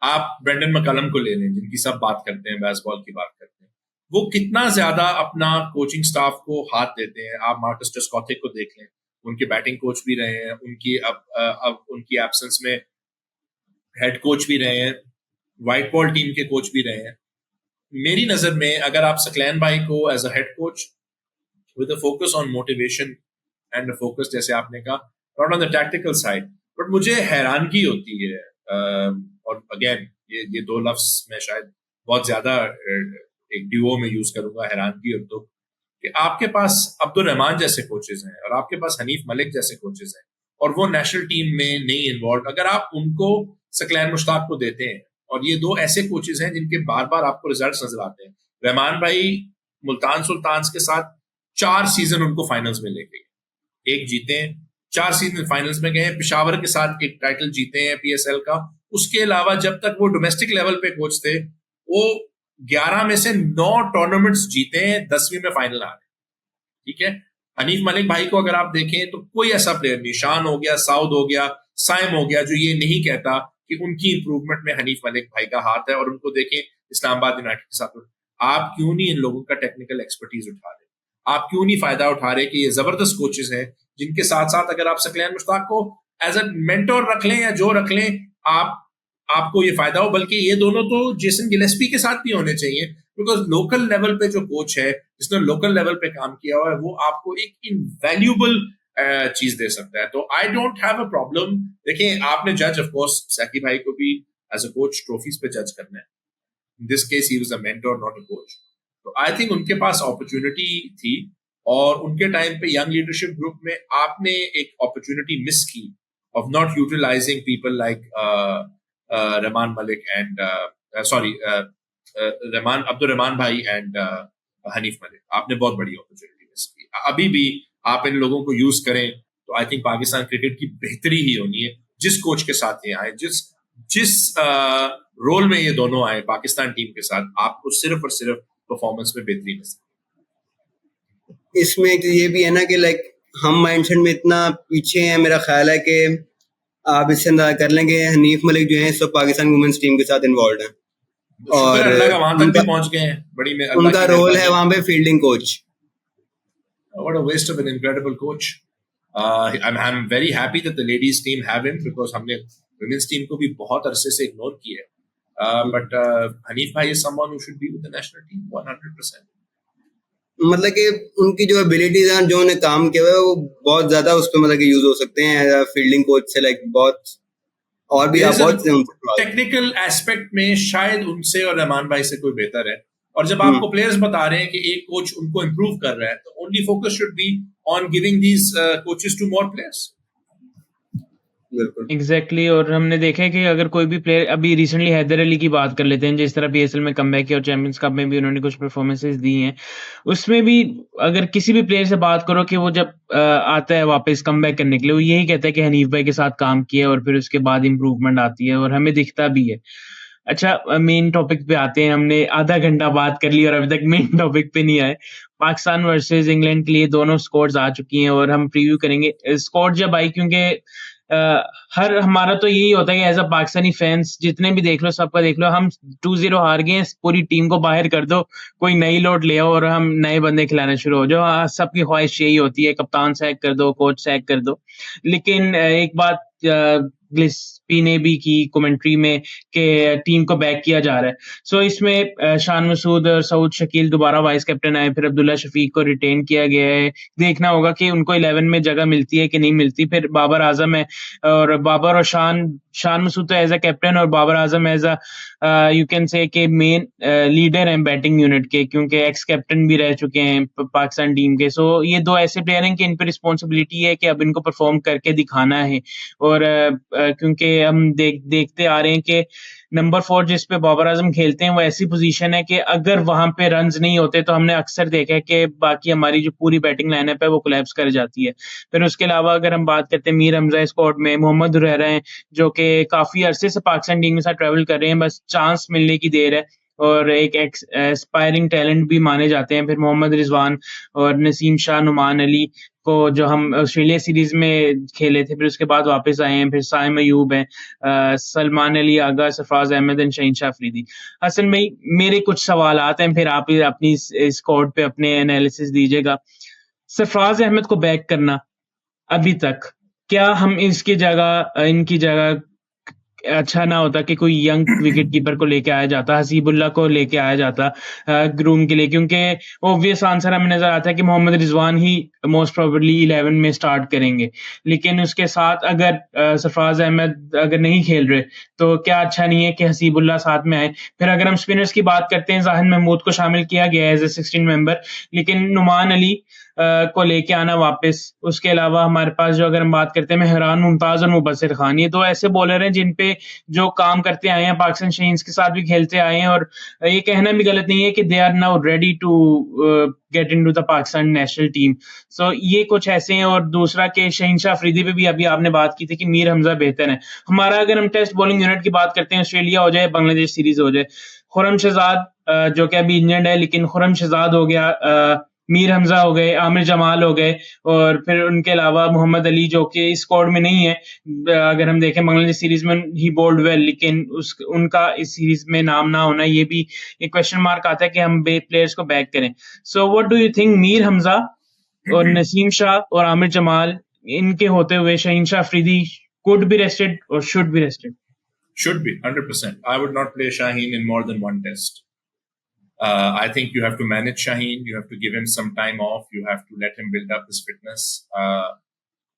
आप ब्रेंडन मैकलम को ले लें, जिनकी सब बात करते हैं, बेसबॉल की बात करते हैं, वो कितना ज्यादा अपना कोचिंग स्टाफ को हाथ देते हैं। आप मार्कस ट्रेस्कॉथिक को देख लें, उनके बैटिंग कोच भी रहे हैं, उनकी अब उनकी एब्सेंस में हेड कोच भी रहे हैं, व्हाइट बॉल टीम के कोच भी रहे हैं। मेरी नजर में अगर आप सकलैन भाई को as a head coach with a focus on motivation and a focus, जैसे आपने कहा, not on the tactical side, but मुझे हैरानगी होती है, और अगेन ये 2 लफ्ज मैं शायद बहुत ज्यादा एक ड्यूओ में यूज करूंगा, हैरानगी और दुख, कि आपके पास अब्दुल रहमान जैसे कोचेस हैं और आपके पास हनीफ मलिक जैसे कोचेस हैं, और वो नेशनल टीम में नहीं इन्वॉल्व, अगर आप उनको सकलैन मुश्ताक को देते हैं, और ये दो ऐसे कोचेस हैं जिनके बार बार आपको रिजल्ट्स नजर आते हैं। रहमान भाई मुल्तान सुल्तान्स के साथ 4 सीजन उनको फाइनल्स में लेके गए, एक जीते हैं, 4 सीजन फाइनल्स में गए हैं। पेशावर के साथ एक टाइटल जीते हैं PSL का। उसके अलावा जब तक वो डोमेस्टिक लेवल पे कोच थे, वो 11 में से 9 टूर्नामेंट्स जीते हैं, 10वीं में फाइनल आ गए। ठीक है, हनीफ मलिक भाई को अगर आप देखें तो कोई ऐसा प्लेयर नहीं, शान हो गया, साउद हो गया, साइम हो गया, जो ये नहीं कहता कि उनकी इंप्रूवमेंट में हनीफ मलिक भाई का हाथ है। और उनको देखें इस्लामाबाद यूनाइटेड के साथ, आप क्यों नहीं इन लोगों का टेक्निकल एक्सपर्टीज उठा रहे? आप क्यों नहीं फायदा उठा रहे कि ये जबरदस्त कोचेस हैं जिनके साथ साथ अगर आप सकलैन मुश्ताक को एज अ मेंटोर रख लें या जो रख लें, आपको ये फायदा हो। बल्कि ये दोनों तो जेसन गिलेस्पी के साथ भी होने चाहिए, बिकॉज लोकल लेवल पे जो कोच है, जिसने लोकल लेवल पे काम किया हुआ है, वो आपको एक इनवैल्यूएबल चीज दे सकता है। तो I don't have a problem. देखिए, आपने जज ऑफ कोर्स सैकी भाई को भी एज अ कोच ट्रॉफीज पे जज करना है। In this case he was a mentor not a coach. तो आई थिंक उनके पास अपॉर्चुनिटी थी, और उनके टाइम पे यंग लीडरशिप ग्रुप में आपने एक अपॉर्चुनिटी मिस की of not utilising people like Rehman Malik and Rehman Abdul Rehman भाई एंड हनीफ मलिक। आपने बहुत बड़ी अपॉर्चुनिटी मिस की। अभी भी आप इन लोगों को यूज करें तो आई थिंक पाकिस्तान क्रिकेट की बेहतरी ही होनी है। जिस कोच के साथ ये आए, जिस रोल में ये दोनों आए पाकिस्तान टीम के साथ, आपको सिर्फ और सिर्फ परफॉर्मेंस में बेहतरी मिल। इसमें ये भी है ना कि लाइक हम माइंडसेट में इतना पीछे हैं, मेरा ख्याल है कि आप इससे अंदाजा कर लेंगे हनीफ मलिक जो है सब पाकिस्तान वुमेन्स टीम के साथ इन्वॉल्व हैं, और वहां तक भी पहुंच गए हैं। बड़ी में उनका रोल है वहां पे fielding coach. What a waste of an incredible coach. I'm very happy that the ladies team have him, because हमने women's team को भी बहुत अरसे से इग्नोर किया है। But हनीफ भाई is someone who should be with the national team 100%. मतलब कि उनकी जो एबिलिटीज हैं, जो उन्हें काम किया हुआ है, वो बहुत ज्यादा उस पर मतलब कि यूज हो सकते हैं फील्डिंग कोच से, लाइक बहुत। और भी बहुत टेक्निकल एस्पेक्ट में शायद उनसे और रहमान भाई से कोई बेहतर है। और जब आपको प्लेयर्स बता रहे हैं कि एक कोच उनको इंप्रूव कर रहा है, तो only focus should be on giving these coaches to more players. Exactly. और हमने देखा है कि अगर कोई भी प्लेयर, अभी रिसेंटली हैदर अली की बात कर लेते हैं, जिस तरह PSL में कमबैक किया और चैंपियंस कप में भी उन्होंने कुछ परफॉर्मेंसेस दी हैं, उसमें भी अगर किसी भी प्लेयर से बात करो कि वो जब आता है वापस कमबैक करने के लिए, वो यही कहता है कि हनीफ भाई के साथ काम किया और फिर उसके बाद इंप्रूवमेंट आती है, और हमें दिखता भी है। अच्छा, मेन टॉपिक पे आते हैं। हमने आधा घंटा बात कर ली और अभी तक मेन टॉपिक पे नहीं आए। पाकिस्तान वर्सेस इंग्लैंड के लिए दोनों स्कोर्स आ चुकी हैं और हम प्रीव्यू करेंगे स्कोर जब आई, क्योंकि हर हमारा तो यही होता है कि एज अ पाकिस्तानी फैंस जितने भी देख लो, सबका देख लो, हम 2-0 हार गए, पूरी टीम को बाहर कर दो, कोई नई लोट ले आओ और हम नए बंदे खिलाना शुरू हो जाओ। सबकी ख्वाहिश यही होती है, कप्तान सैक कर दो, कोच सैक कर दो। लेकिन एक बात गिलेस्पी ने भी की कमेंट्री में कि टीम को बैक किया जा रहा है। सो इसमें शान मसूद और सऊद शकील दोबारा वाइस कैप्टन आए, फिर अब्दुल्ला शफीक को रिटेन किया गया है। देखना होगा कि उनको 11 में जगह मिलती है कि नहीं मिलती। फिर बाबर आजम है, और बाबर और शान मसूद तो एज अ कैप्टन और Babar Azam as a you can say के मेन लीडर हैं बैटिंग यूनिट के, क्योंकि एक्स कैप्टन भी रह चुके हैं पाकिस्तान टीम के। सो ये दो ऐसे प्लेयर हैं कि इन पर रिस्पॉन्सिबिलिटी है कि अब इनको परफॉर्म करके दिखाना है। और क्योंकि हम देखते आ रहे हैं कि नंबर 4 जिस पे बाबर आजम खेलते हैं, वो ऐसी पोजीशन है कि अगर वहां पे रन्स नहीं होते तो हमने अक्सर देखा है कि बाकी हमारी जो पूरी बैटिंग लाइनअप है वो कोलैप्स कर जाती है। फिर उसके अलावा अगर हम बात करते हैं मीर हमजा स्क्वाड में, मोहम्मद हुरैरा हैं जो कि काफी अरसे से पाकिस्तान टीम के साथ ट्रैवल कर रहे हैं, बस चांस मिलने की देर है, और एक एस्पायरिंग टैलेंट भी माने जाते हैं। फिर मोहम्मद रिजवान और नसीम शाह, नुमान अली को जो हम ऑस्ट्रेलिया सीरीज में खेले थे, फिर उसके बाद वापस आए हैं। फिर साइम अयूब हैं, सलमान अली आगा, सरफराज अहमद एंड शहीन शाह अफरीदी। हसन भाई, मेरे कुछ सवाल आते हैं, फिर आप अपनी स्क्वाड पे अपने एनालिसिस दीजिएगा। सरफराज अहमद को बैक करना अभी तक, क्या हम इनकी जगह अच्छा ना होता कि कोई यंग विकेट कीपर को लेके आया जाता, हसीबुल्ला को लेके आया जाता ग्रूम के लिए? क्योंकि ऑब्वियस आंसर हमें नजर आता है कि मोहम्मद रिजवान ही मोस्ट प्रोबेबली 11 में स्टार्ट करेंगे, लेकिन उसके साथ अगर सरफराज अहमद अगर नहीं खेल रहे तो क्या अच्छा नहीं है कि हसीबुल्ला साथ में आए? फिर अगर हम स्पिनर्स की बात करते हैं, जाहिद महमूद को शामिल किया गया है एज ए 16 मेंबर, लेकिन नुमान अली को लेके आना वापस। उसके अलावा हमारे पास जो अगर हम बात करते हैं मेहरान मुमताज और मुबस्सिर खान, ये 2 ऐसे बॉलर हैं जिन पे जो काम करते आए हैं, पाकिस्तान शाहीन्स के साथ भी खेलते आए हैं, और ये कहना भी गलत नहीं है कि they are now ready to get into the Pakistan national team. So ये कुछ ऐसे हैं। और दूसरा कि शहीनशाह अफरीदी पे भी अभी आपने बात की थी कि मीर हमजा बेहतर है। हमारा अगर हम टेस्ट बॉलिंग यूनिट की बात करते हैं, ऑस्ट्रेलिया हो जाए, बांग्लादेश सीरीज हो जाए, खुर्रम शहजाद जो कि अभी इंजर्ड है, लेकिन खुर्रम शहजाद हो गया, मीर हमजा हो गए, आमिर जमाल हो गए, और फिर उनके अलावा मोहम्मद अली जो कि इस स्क्वाड में नहीं है। अगर हम देखें बांग्लादेश सीरीज में ही बॉल्ड वेल, लेकिन उनका इस सीरीज में नाम ना होना, ये भी एक क्वेश्चन मार्क आता है कि हम प्लेयर्स को बैक करें। So what do you think, Mir Hamza और नसीम शाह और आमिर जमाल, इनके होते हुए शहीनशाह Afridi could be rested or should be rested? Should be 100%. I would not play Shaheen in more than one test. I think you have to manage Shaheen. You have to give him some time off. You have to let him build up his fitness.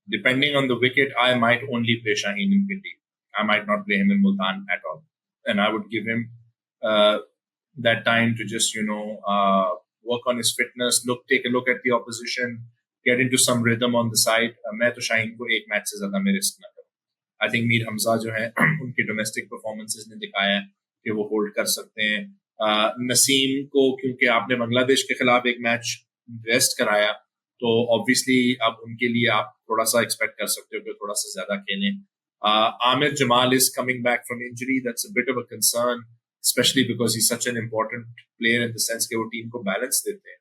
Depending on the wicket, I might only play Shaheen in Pindi. I might not play him in Multan at all. And I would give him that time to just, work on his fitness, take a look at the opposition, get into some rhythm on the side. मैं तो Shaheen को एक मैच से ज़्यादा में रिस्क ना करूँ। I think मीर हमजा जो है उनकी डोमेस्टिक परफॉर्मेंसेस ने दिखाया है कि वो होल्ड कर सकते हैं। नसीम को क्योंकि आपने बांग्लादेश के खिलाफ एक मैच रेस्ट कराया, तो ऑब्वियसली अब उनके लिए आप थोड़ा सा एक्सपेक्ट कर सकते हो कि थोड़ा सा ज्यादा खेलें। Aamir Jamal is coming back from injury. That's a bit of a concern, especially because he's such an important player in the sense कि वो टीम को बैलेंस देते हैं।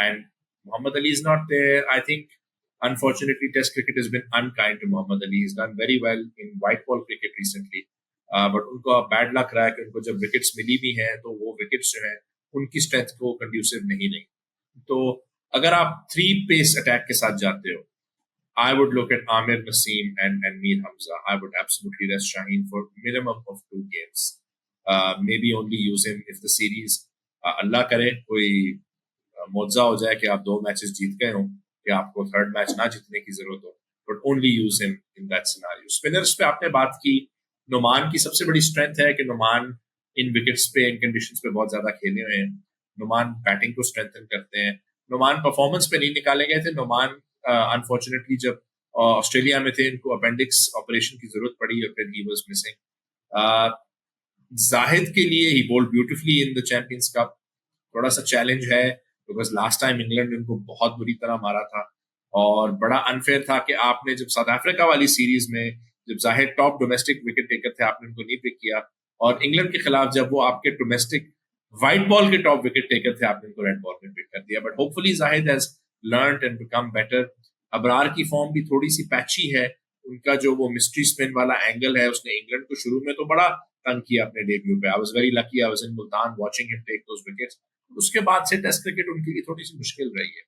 And Muhammad Ali is not there. I think unfortunately Test cricket has been unkind to Muhammad Ali. He's done very well in white ball cricket recently. But उनको बैड लक रहा है कि उनको जब विकेट्स मिली भी हैं तो वो विकेट्स जो हैं उनकी स्ट्रेंथ को कंड्यूसिव नहीं रही। तो अगर आप 3 पेस अटैक के साथ जाते हो, I would look at Amir, Naseem and Mir Hamza. I would absolutely rest Shaheen for minimum of 2 games. Maybe only use him if the series अल्लाह करे कोई मौजा हो जाए कि आप 2 मैचेस जीत गए हो कि आपको थर्ड मैच ना जीतने की जरूरत हो, but only use him in that scenario. Spinners पे आपने बात की, नुमान की सबसे बड़ी स्ट्रेंथ है कि नुमान इन विकेट्स पे, इन कंडीशंस पे बहुत ज्यादा खेले हुए हैं। नुमान बैटिंग को स्ट्रेंथन करते हैं। नुमान परफॉर्मेंस पे नहीं निकाले गए थे। नुमान अनफॉर्चुनेटली जब ऑस्ट्रेलिया में थे इनको अपेंडिक्स ऑपरेशन की जरूरत पड़ी और फिर ही वाज मिसिंग। जाहिद के लिए he bowled beautifully in the champions cup. थोड़ा सा चैलेंज है बिकॉज लास्ट टाइम इंग्लैंड ने उनको बहुत बुरी तरह मारा था और बड़ा अनफेयर था कि आपने जब साउथ अफ्रीका वाली सीरीज में जब जाहिर टॉप डोमेस्टिक विकेट टेकर थे आपने उनको नहीं पिक किया, और इंग्लैंड के खिलाफ जब वो आपके डोमेस्टिक व्हाइट बॉल के टॉप विकेट टेकर थे आपने उनको रेड बॉल में पिक कर दिया। But hopefully Zahid has learned and become better. Abrar की फॉर्म भी थोड़ी सी पैची है। उनका जो वो मिस्ट्री स्पिन वाला एंगल है, उसने इंग्लैंड को शुरू में तो बड़ा तंग किया अपने डेब्यू पे। I was very lucky, I was in Multan watching him take those wickets. उसके बाद से टेस्ट क्रिकेट उनके लिए थोड़ी सी मुश्किल रही है।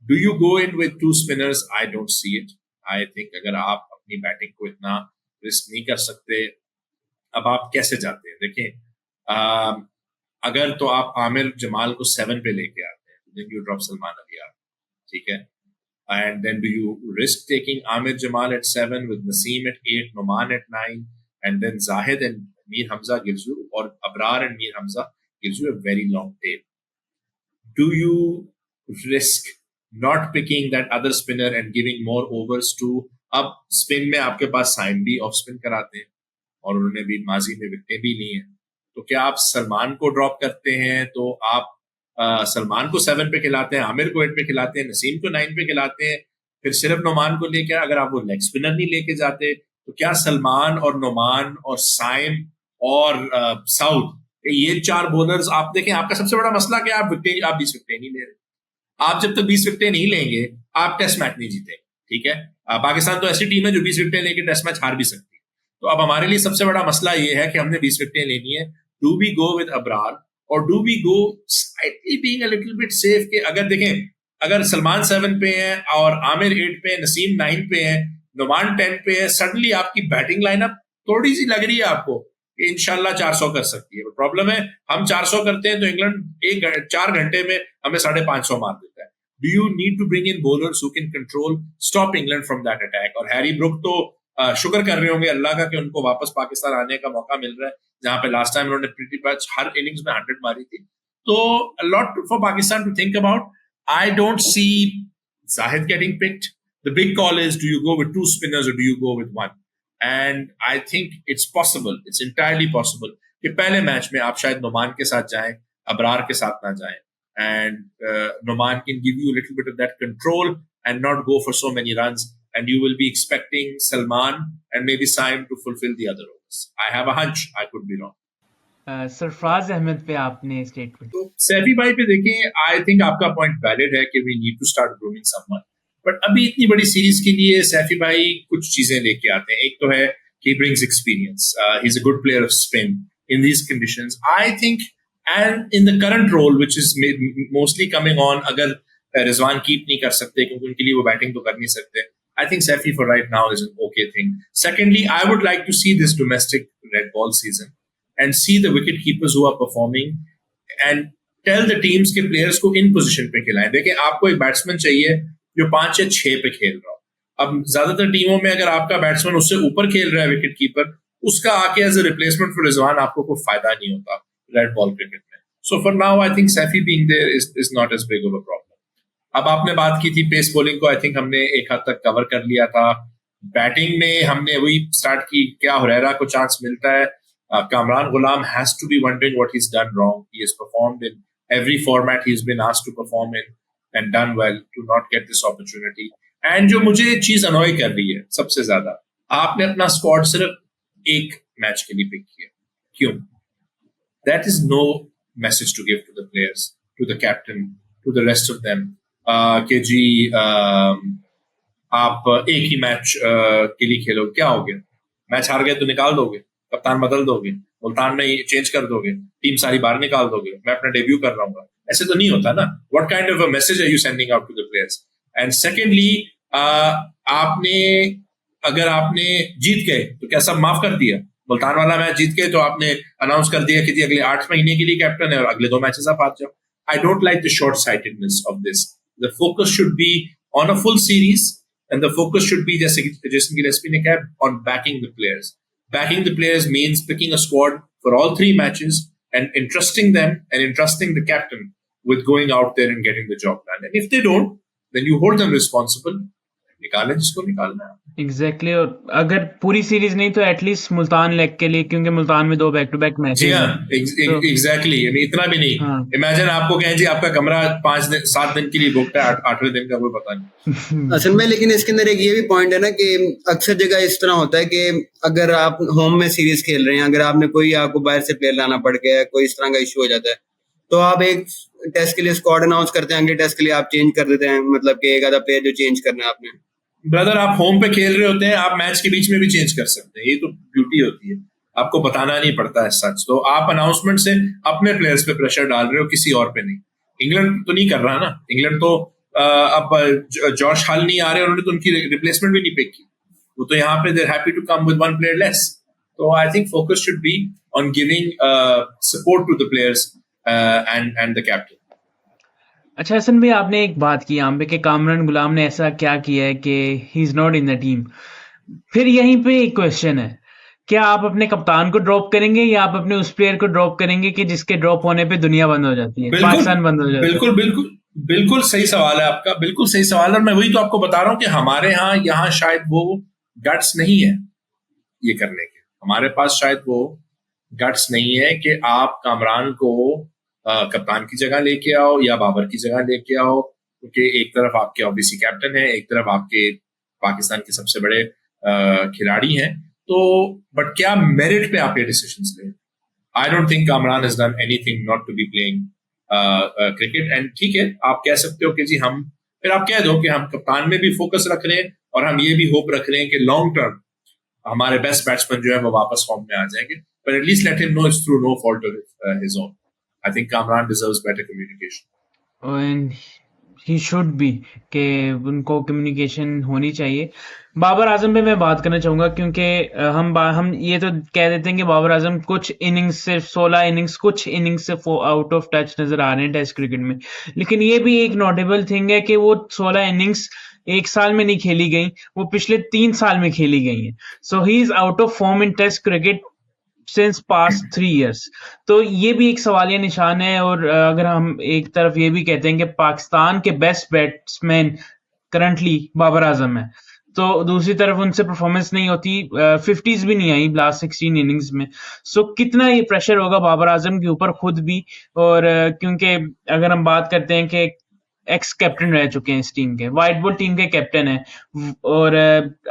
Do you go in with 2 spinners? I don't see it. I think अगर आप अपनी बैटिंग को इतना रिस्क नहीं कर सकते, अब आप कैसे जाते हैं? देखें, अगर तो आप आमिर जमाल को 7 पे लेके आते हैं, then you drop Salman Ali out, ठीक है? And then do you risk taking Amir Jamal at 7 with Naseem at 8, Noman at 9, and then Zahid and Mir Hamza gives you, or Abrar and Mir Hamza gives you a very long tail? Do you risk not picking that other spinner and giving more overs to? अब स्पिन में आपके पास साइम भी ऑफ स्पिन कराते हैं और उन्होंने भी माजी में विकेटें भी ली हैं, तो क्या आप सलमान को ड्रॉप करते हैं तो आप सलमान को 7 पे खिलाते हैं, आमिर को 8 पे खिलाते हैं, नसीम को 9 पे खिलाते हैं, फिर सिर्फ नोमान को लेके अगर आप वो लेग स्पिनर नहीं लेके जाते तो क्या सलमान और नोमान और साइम और साउथ, ये 4 बॉलर्स आप देखें, आपका सबसे बड़ा मसला क्या, आप 20 विकेटें नहीं ले रहे। आप जब तक 20 विकेटें नहीं लेंगे आप टेस्ट मैच नहीं जीतेंगे, ठीक है? पाकिस्तान तो ऐसी टीम है जो 20 विकेटें लेके टेस्ट मैच हार भी सकती है। तो अब हमारे लिए सबसे बड़ा मसला ये है कि हमने 20 विकेटें लेनी है। Do we go with Abrar और do we go slightly being a little bit safe? के अगर देखें, अगर सलमान 7 पे है और आमिर 8 पे, नसीम 9 पे है, नुमान 10 पे है, सडनली आपकी बैटिंग लाइनअप थोड़ी सी लग रही है आपको कि इंशाल्लाह 400 कर सकती है। प्रॉब्लम है हम 400 करते हैं तो इंग्लैंड 4 घंटे में हमें 550 मार देता है। Do you need to bring in bowlers who can stop England from that attack? और हैरी ब्रुक तो शुक्र कर रहे होंगे अल्लाह का कि उनको वापस पाकिस्तान आने का मौका मिल रहा है, जहां पे लास्ट टाइम उन्होंने प्रीटी मैच हर इनिंग्स में 100 मारी थी। तो a lot for Pakistan to think about. I don't see Zahid getting picked. The big call is, do you go with two spinners or do you go with one? And I think it's possible, it's entirely possible कि पहले मैच में आप शायद नुमान के साथ जाएं, अबरार के साथ ना जाएं. And Numan can give you a little bit of that control and not go for so many runs. And you will be expecting Salman and maybe Saim to fulfill the other roles. I have a hunch. I could be wrong. Sarfaraz Ahmad पे आपने स्टेटमेंट. तो सैफी भाई पे देखें, आई थिंक आपका पॉइंट वैलिड है कि we need to start grooming someone. But अभी इतनी बड़ी सीरीज के लिए सैफी भाई कुछ चीजें लेके आते हैं. एक तो है कि brings experience. He's a good player of spin in these conditions. I think, and in the current role, which is mostly coming on, अगर रिजवान कीप नहीं कर सकते क्योंकि उनके लिए वो बैटिंग तो कर नहीं सकते, I think Saifi for right now is an okay thing. Secondly, I would like to see this domestic red ball season and see the wicket keepers who are performing and tell the teams के players को in position पे खिलाएं. देखें, आपको एक बैट्समैन चाहिए जो 5 या 6 पे खेल रहा हो. अब ज्यादातर टीमों में अगर आपका बैट्समैन उससे ऊपर खेल रहा है विकेट कीपर, उसका आके as a replacement for Rizwan आपको कोई फायदा नहीं होता रेड बॉल क्रिकेट में. So for now I think Saifi being there is not as big of a problem. अब आपने बात की थी पेस बॉलिंग को, आई थिंक हमने एक हद तक कवर कर लिया था. बैटिंग में हमने वही स्टार्ट की, क्या हुरैरा को चांस मिलता है. Kamran Ghulam has to be wondering what he's done wrong. He has performed in every format he's been asked to perform in and done well to not get this opportunity. And जो मुझे चीज अनॉय कर रही है सबसे ज्यादा, आपने अपना स्क्वाड सिर्फ एक मैच के लिए पिक किया. क्यों? That is no message to give to the players, to the captain, to the rest of them. कि जी आप एक ही मैच के लिए खेलो, क्या हो गया? मैच हार गए तो निकाल दोगे, कप्तान बदल दोगे, मुल्तान में चेंज कर दोगे, टीम सारी बाहर निकाल दोगे, मैं अपना डेब्यू कर रहा हूँ. ऐसे तो नहीं होता ना. What kind of a message are you sending out to the players? And secondly, आपने अगर आपने जीत गए तो क्या सब माफ कर दिया? मुल्तान वाला मैच जीत गए तो आपने अनाउंस कर दिया कि अगले 8 महीने के लिए कैप्टन है और अगले 2 मैचेस आप हार जाओ. I don't like the short-sightedness of this. The focus should be on a full series, and the focus should be, जैसे Jason Gillespie ने कहा, on backing the players. Backing the players means picking a squad for all 3 matches and entrusting them and entrusting the captain with going out there and getting the job done. And if they don't, then you hold them responsible. निकालें जिसको निकालना है. एग्जैक्टली. और अगर पूरी सीरीज नहीं तो एटलीस्ट मुल्तान लेग के लिए, क्योंकि मुल्तान में 2 बैक टू बैक मैच. जी हाँ, एग्जैक्टली. इतना भी नहीं. इमेजिन आपको कहें जी आपका कमरा 7 दिन के लिए बुकड है, 8वें दिन का कोई पता नहीं. असल में लेकिन इसके अंदर एक ये भी पॉइंट है ना कि अक्सर जगह इस तरह होता है कि अगर आप होम में सीरीज खेल रहे हैं, अगर आपने कोई आपको बाहर से प्लेयर लाना पड़ गया, कोई इस तरह का इशू हो जाता है, तो आप एक टेस्ट के लिए स्क्वाड अनाउंस करते हैं, अगले टेस्ट के लिए आप चेंज कर देते हैं. मतलब कि एक आधा प्लेयर जो चेंज करना है आपने. ब्रदर, आप होम पे खेल रहे होते हैं, आप मैच के बीच में भी चेंज कर सकते हैं. ये तो ब्यूटी होती है, आपको बताना नहीं पड़ता है सच. तो आप अनाउंसमेंट से अपने प्लेयर्स पे प्रेशर डाल रहे हो, किसी और पे नहीं. इंग्लैंड तो नहीं कर रहा ना. इंग्लैंड तो अब जॉश हॉल नहीं आ रहे, उन्होंने तो उनकी रिप्लेसमेंट भी नहीं पिक की. वो तो यहाँ पे there happy to come with 1 player less. तो I think focus should be on giving support to the players and the captain. अच्छा हसन भाई, आपने एक बात की यहाँ पे कि कामरान गुलाम ने ऐसा क्या किया है कि he is not in the team. फिर यहीं पे एक क्वेश्चन है, क्या आप अपने कप्तान को ड्रॉप करेंगे या आप अपने उस प्लेयर को ड्रॉप करेंगे कि जिसके ड्रॉप होने पे दुनिया बंद हो जाती है, पाकिस्तान बंद हो जाता है? बिल्कुल सही सवाल है आपका, बिल्कुल सही सवाल है. और मैं वही तो आपको बता रहा हूँ कि हमारे यहाँ शायद वो गट्स नहीं है ये करने के. हमारे पास शायद वो गट्स नहीं है कि आप कामरान को कप्तान की जगह लेके आओ या बाबर की जगह लेके आओ, क्योंकि एक तरफ आपके ऑब्वियसली कैप्टन है, एक तरफ आपके पाकिस्तान के सबसे बड़े खिलाड़ी हैं. तो बट क्या मेरिट पे आप ये डिसीजंस लें? I don't think Kamran has done anything not to be playing cricket. And ठीक है, आप कह सकते हो कि जी हम, फिर आप कह दो कि हम कप्तान में भी फोकस रख रहे हैं और हम ये भी होप रख रहे हैं कि लॉन्ग टर्म हमारे बेस्ट बैट्समैन जो है वो वापस फॉर्म में आ जाएंगे. But at least let him know it's through no fault of his own. I think Kamran deserves better communication. And he should be, कि उनको कम्युनिकेशन होनी चाहिए. बाबर आजम पे मैं बात करना चाहूंगा, क्योंकि हम ये तो कह देते हैं कि बाबर आजम कुछ इनिंग्स, सिर्फ 16 इनिंग्स, कुछ इनिंग्स से आउट ऑफ टच नजर आ रहे हैं टेस्ट क्रिकेट में. लेकिन ये भी एक नोटेबल थिंग है कि वो 16 इनिंग्स 1 साल में नहीं खेली गई, वो पिछले 3 साल में खेली गई हैं. So he is out of form in test cricket since past 3 years। तो ये भी एक सवालिया निशान है। और अगर हम एक तरफ ये भी कहते हैं कि पाकिस्तान के best batsman currently Babar Azam है, तो दूसरी तरफ उनसे परफॉर्मेंस नहीं होती, 50s भी नहीं आई लास्ट 16 इनिंग्स में। सो कितना ये प्रेशर होगा बाबर आजम के ऊपर खुद भी। और क्योंकि अगर हम बात करते हैं कि एक्स कैप्टन रह चुके हैं इस टीम के, व्हाइट बॉल टीम के कैप्टन है। और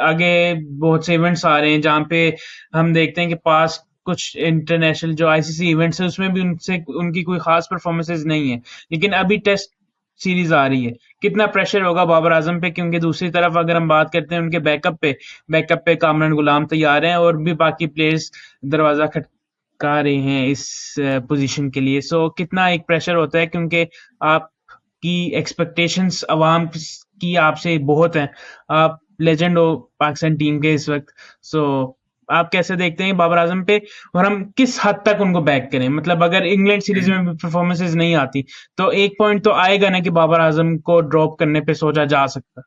आगे बहुत से इवेंट्स आ रहे हैं जहाँ पे हम देखते हैं कि पास कुछ इंटरनेशनल जो आईसीसी इवेंट्स है उसमें भी उनसे उनकी कोई खास परफॉर्मेंसेज नहीं है, लेकिन अभी टेस्ट सीरीज आ रही है। कितना प्रेशर होगा बाबर आजम पे, क्योंकि दूसरी तरफ अगर हम बात करते हैं उनके बैकअप पे कामरान गुलाम तैयार हैं और भी बाकी प्लेयर्स दरवाजा खटका रहे हैं इस पोजीशन के लिए। सो कितना एक प्रेशर होता है, क्योंकि आपकी एक्सपेक्टेशंस अवाम की आपसे बहुत है। आप लेजेंड हो पाकिस्तान टीम के इस वक्त। सो आप कैसे देखते हैं बाबर आजम पे, और हम किस हद तक उनको बैक करें? मतलब अगर इंग्लैंड सीरीज में भी परफॉर्मेंसेज नहीं आती तो एक पॉइंट तो आएगा ना कि बाबर आजम को ड्रॉप करने पे सोचा जा सकता।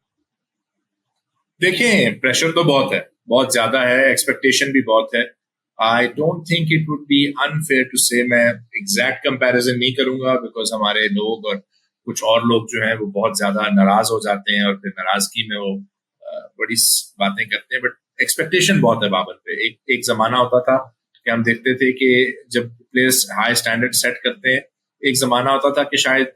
देखिए, प्रेशर तो बहुत है, बहुत ज्यादा है, एक्सपेक्टेशन भी बहुत है। I don't think it would be unfair to say, मैं एग्जैक्ट कंपैरिजन नहीं करूंगा बिकॉज हमारे लोग और कुछ और लोग जो हैं वो बहुत ज्यादा नाराज हो जाते हैं और फिर नाराजगी में वो बड़ी बातें करते हैं। बट एक्सपेक्टेशन बहुत है बाबर पे। एक जमाना होता था कि हम देखते थे कि जब प्लेयर्स हाई स्टैंडर्ड सेट करते हैं, एक जमाना होता था कि शायद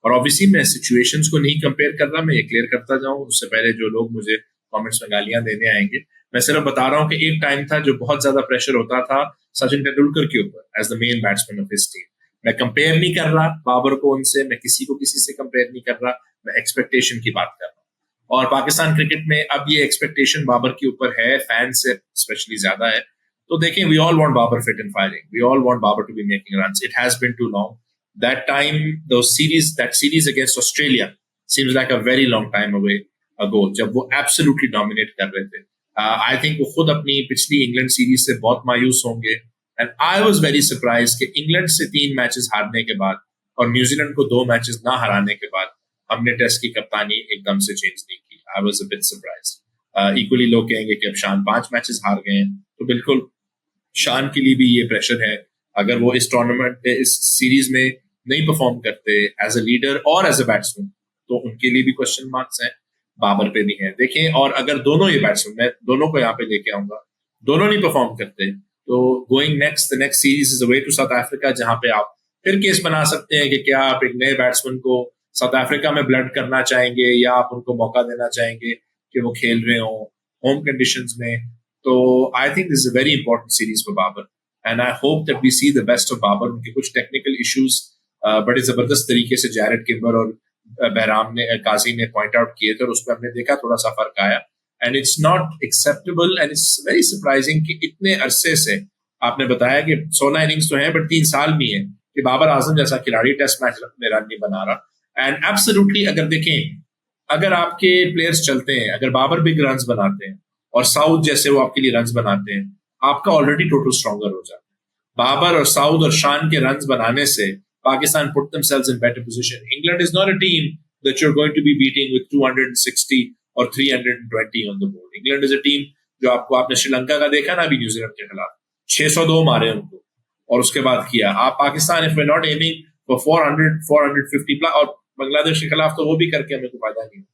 और ऑब्वियसली मैं सिचुएशंस को नहीं कंपेयर कर रहा, मैं ये क्लियर करता जाऊं उससे पहले जो लोग मुझे कमेंट्स में गालियां देने आएंगे। मैं सिर्फ बता रहा हूं कि एक टाइम था जो बहुत ज्यादा प्रेशर होता था सचिन तेंदुलकर के ऊपर as the main batsman of his team. मैं कंपेयर नहीं कर रहा बाबर को उनसे, मैं किसी को किसी से कंपेयर नहीं कर रहा, मैं एक्सपेक्टेशन की बात कर रहा हूँ। और पाकिस्तान क्रिकेट में अब ये एक्सपेक्टेशन बाबर के ऊपर है, फैन से स्पेशली ज्यादा है। तो देखें, we all want Babar fit and firing, we all want Babar to be making runs. It has been too long. That time, that series against Australia seems like a very long time ago, जब वो absolutely dominate कर रहे थे। I think वो खुद अपनी पिछली इंग्लैंड सीरीज से बहुत मायूस होंगे। And I was very surprised कि इंग्लैंड से 3 मैचेस हारने के बाद और न्यूजीलैंड को 2 मैचेस ना हराने के बाद हमने टेस्ट की कप्तानी एकदम से चेंज नहीं की। I was a bit surprised. Equally लोग कहेंगे कि अब शान 5 मैचेस हार गए हैं, तो बिल्कुल शान के लिए भी ये प्रेशर है। अगर वो इस टूर्नामेंट इस सीरीज में नहीं परफॉर्म करते एज अ लीडर और एज अ बैट्समैन, तो उनके लिए भी क्वेश्चन मार्क्स हैं, बाबर पे भी हैं। देखें, और अगर दोनों ये बैट्समैन, मैं दोनों को यहाँ पे लेके आऊंगा, दोनों नहीं परफॉर्म करते तो going the next series is away to South Africa, जहां पे आप फिर केस बना सकते हैं कि क्या आप एक नए बैट्समैन को साउथ अफ्रीका में ब्लड करना चाहेंगे या आप उनको मौका देना चाहेंगे कि वो खेल रहे हो होम कंडीशंस में। तो I think this is a very important series for Babar and I hope that we see the best of Babar. उनके कुछ टेक्निकल इश्यूज बड़े जबरदस्त तरीके से जैरेड किम्बर और बहराम ने काजी ने पॉइंट आउट किए थे और उसमें हमने देखा थोड़ा सा फर्क आया। And it's not acceptable and it's very surprising कि इतने अरसे से आपने बताया कि 16 इनिंग्स तो हैं बट 3 साल भी हैं कि बाबर आजम जैसा खिलाड़ी टेस्ट मैच में रन नहीं बना रहा। एंड एब्सोल्युटली अगर देखें, अगर आपके प्लेयर्स चलते हैं, अगर बाबर बिग रन्स बनाते हैं और साउथ जैसे वो आपके लिए रन्स बनाते हैं, आपका ऑलरेडी टोटल स्ट्रॉन्गर हो जाता है। बाबर और साउथ और शान के रन्स बनाने से Pakistan put themselves in better position. England is not a team that you're going to be beating with 260 or 320 on the board. England is a team जो आपने श्रीलंका का देखा ना अभी न्यूजीलैंड के खिलाफ 602 मारे उनको और उसके बाद किया। आप Pakistan if we're not aiming for 400 450 plus और बांग्लादेश के खिलाफ तो वो भी करके हमें कोई फायदा नहीं।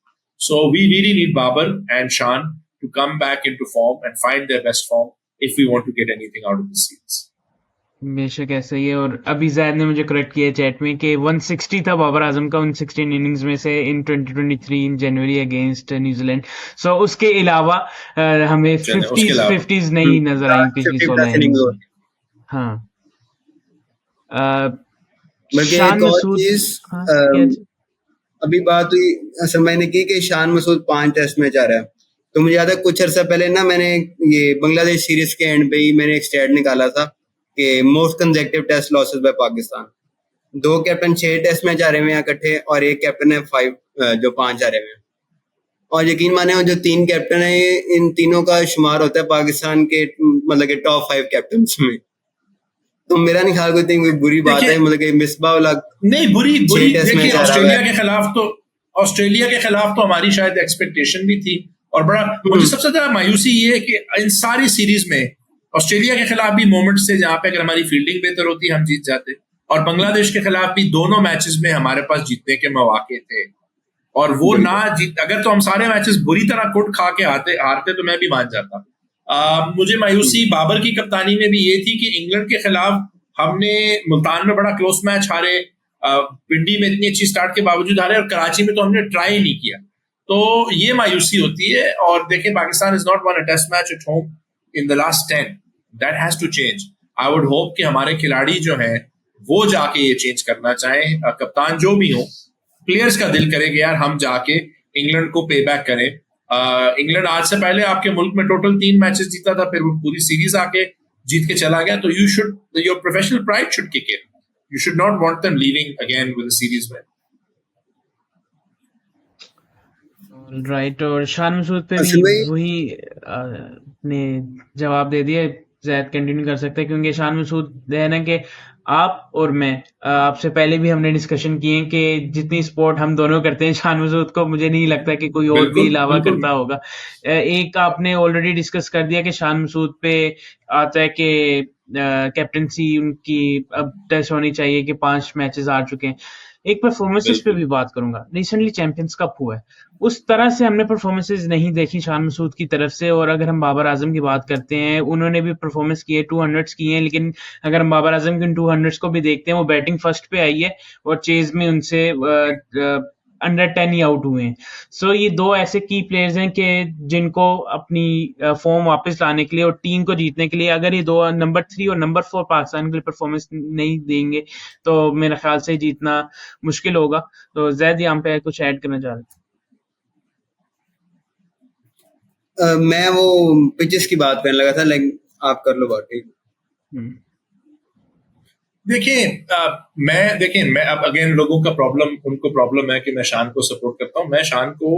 So we really need Babar and Shan to come back into form and find their best form if we want to get anything out of this series. बेशक ऐसा ही है। और अभी जैद ने मुझे करेक्ट किया चैट में कि 160 था बाबर आजम का उन 16 इनिंग्स में से इन 2023 इन जनवरी अगेंस्ट न्यूजीलैंड। सो उसके अलावा हमें 50s नहीं नजर आई पिछली 16 इनिंग्स में। हाँ, शान मसूद अभी बात हुई असल मैंने की कि शान मसूद 5 टेस्ट मैच आ रहा है, तो मुझे याद है कुछ अर्सा पहले ना मैंने ये बांग्लादेश सीरीज के एंड पे ही मैंने एक स्टैट निकाला था कि most consecutive test losses by Pakistan. 2 captain 6 test match आ रहे हैं इकट्ठे और एक कैप्टन है 5 जो 5 आ रहे हैं। और यकीन माने जो 3 कैप्टन है इन तीनों का शुमार होता है पाकिस्तान के मतलब के टॉप 5 कैप्टन में। तो मेरा नहीं ख्याल कोई बुरी बात है, मतलब कि मिसबाह वाला नहीं बुरी देखिए, ऑस्ट्रेलिया के खिलाफ तो हमारी शायद एक्सपेक्टेशन भी थी और बड़ा मुझे सबसे ज्यादा मायूसी ये है कि इन सारी सीरीज में ऑस्ट्रेलिया के खिलाफ भी मोमेंट्स थे जहां पे अगर हमारी फील्डिंग बेहतर होती हम जीत जाते, और बांग्लादेश के खिलाफ भी दोनों मैचेस में हमारे पास जीतने के मौके थे, और वो ना जीत, अगर तो हम सारे मैचेस बुरी तरह कुट खा के हारते तो मैं भी मान जाता। मुझे मायूसी बाबर की कप्तानी में भी ये थी कि इंग्लैंड के खिलाफ हमने मुल्तान में बड़ा क्लोज मैच हारे, पिंडी में इतनी अच्छी स्टार्ट के बावजूद हारे, और कराची में तो हमने ट्राई नहीं किया, तो ये मायूसी होती है। और देखें, Pakistan is not won a test match at home in the last 10, that has to change. I would hope कि हमारे खिलाड़ी जो हैं वो जाके ये चेंज करना चाहें, कप्तान जो भी हो, प्लेयर्स का दिल करे कि यार हम जाके इंग्लैंड को पे बैक करें। इंग्लैंड आज से पहले आपके मुल्क में टोटल 3 मैचेस जीता था, फिर वो पूरी सीरीज आके जीत के चला गया, तो you should, your professional pride should kick in, you should not want them leaving again with the series win. Right, और शान मसूद पे असल भी में वही ने जवाब दे दिया। जैद कंटिन्यू कर सकते हैं, क्योंकि शान मसूद है ना कि आप और मैं, आपसे पहले भी हमने डिस्कशन किए हैं कि जितनी स्पोर्ट हम दोनों करते हैं, शान मसूद को मुझे नहीं लगता कि कोई और भी बिल्कुल अलावा बिल्कुल करता होगा। एक आपने ऑलरेडी डिस्कस कर दिया कि शान मसूद पे आता है कि कैप्टनसी उनकी अब टेस्ट होनी चाहिए कि 5 मैचेस आ चुके हैं। एक परफॉर्मेंसेस पे बिल्कुल। भी बात करूंगा। रिसेंटली चैंपियंस कप हुआ है, उस तरह से हमने परफॉर्मेंसेस नहीं देखी शान मसूद की तरफ से। और अगर हम बाबर आजम की बात करते हैं, उन्होंने भी परफॉर्मेंस की है, 200 की हैं, लेकिन अगर हम बाबर आजम के 200 को भी देखते हैं, वो बैटिंग फर्स्ट पे आई है और चेज में उनसे अंडर 10 ही आउट हुए हैं। सो ये दो ऐसे की प्लेयर्स हैं कि जिनको अपनी फॉर्म वापस लाने के लिए और टीम को जीतने के लिए, अगर ये दो नंबर 3 और नंबर 4 पाकिस्तान के लिए परफॉर्मेंस नहीं देंगे तो मेरे ख्याल से जीतना मुश्किल होगा। तो जैद यहाँ पे कुछ ऐड करना चाह रहे मैं वो पिचेस की बात करने लगा था, लेकिन आप कर लो बात, ठीक। थे? देखें मैं अब अगेन लोगों का उनको प्रॉब्लम है कि मैं शान को सपोर्ट करता हूँ। मैं शान को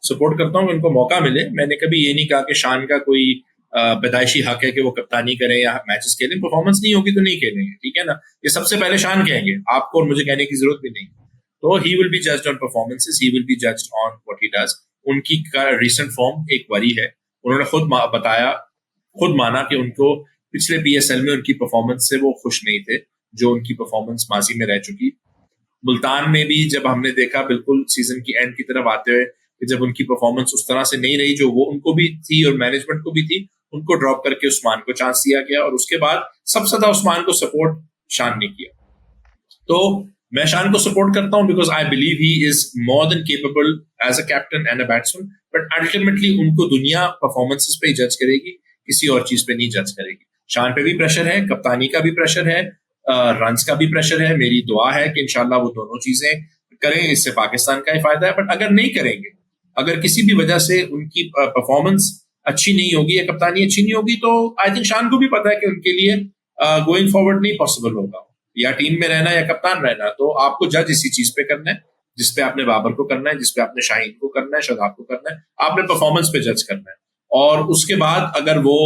सपोर्ट करता हूँ कि उनको मौका मिले। मैंने कभी ये नहीं कहा कि शान का कोई पैदाइशी हक है कि वो कप्तानी करें या मैचेस खेलें। परफॉर्मेंस नहीं होगी तो नहीं खेलेंगे, ठीक है ना, ये सबसे पहले शान कहेंगे, आपको और मुझे कहने की जरूरत भी नहीं। तो he will be judged on performances, he will be judged on what he does. उनकी रिसेंट फॉर्म एक वरी है। उन्होंने खुद माना कि उनको पिछले पीएसएल में उनकी परफॉर्मेंस से वो खुश नहीं थे, जो उनकी परफॉर्मेंस माजी में रह चुकी। मुल्तान में भी जब हमने देखा बिल्कुल सीजन की एंड की तरफ आते हुए कि जब उनकी परफॉर्मेंस उस तरह से नहीं रही जो वो उनको भी थी और मैनेजमेंट को भी थी, उनको ड्रॉप करके उस्मान को चांस दिया गया, और उसके बाद सबसे ज्यादा उस्मान को सपोर्ट शान ने किया। तो मैं शान को सपोर्ट करता हूं because I believe he is more than capable as a captain and a batsman, but ultimately उनको दुनिया परफॉर्मेंसेस पे ही जज करेगी, किसी और चीज पे नहीं जज करेगी। शान पे भी प्रेशर है, कप्तानी का भी प्रेशर है, रन्स का भी प्रेशर है। मेरी दुआ है कि इंशाल्लाह वो दोनों चीजें करें, इससे पाकिस्तान का ही फायदा है। बट अगर नहीं करेंगे, अगर किसी भी वजह से उनकी परफॉर्मेंस अच्छी नहीं होगी या कप्तानी अच्छी नहीं होगी, तो आई थिंक शान को भी पता है कि उनके लिए गोइंग फॉरवर्ड नहीं पॉसिबल होगा, या टीम में रहना या कप्तान रहना। तो आपको जज इसी चीज पे करना है जिसपे आपने बाबर को करना है, जिसपे आपने शाहीन को करना है, शादाब को करना है, आपने परफॉर्मेंस पे जज करना है। और उसके बाद अगर वो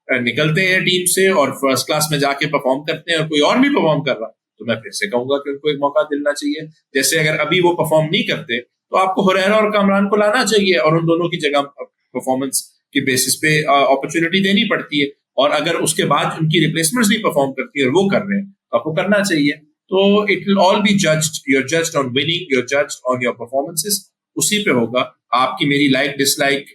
निकलते हैं टीम से और फर्स्ट क्लास में जाके परफॉर्म करते हैं और कोई और भी परफॉर्म कर रहा, तो मैं फिर से कहूंगा कि उनको एक मौका मिलना चाहिए। जैसे अगर अभी वो परफॉर्म नहीं करते तो आपको हुरैरा और कामरान को लाना चाहिए और उन दोनों की जगह परफॉर्मेंस के बेसिस पे अपॉर्चुनिटी देनी पड़ती है। और अगर उसके बाद उनकी रिप्लेसमेंट्स भी परफॉर्म करती है और वो कर रहे हैं तो आपको करना चाहिए। तो it will all be judged, you're judged on winning, you're judged on your performances, उसी पे होगा। आपकी मेरी लाइक डिसलाइक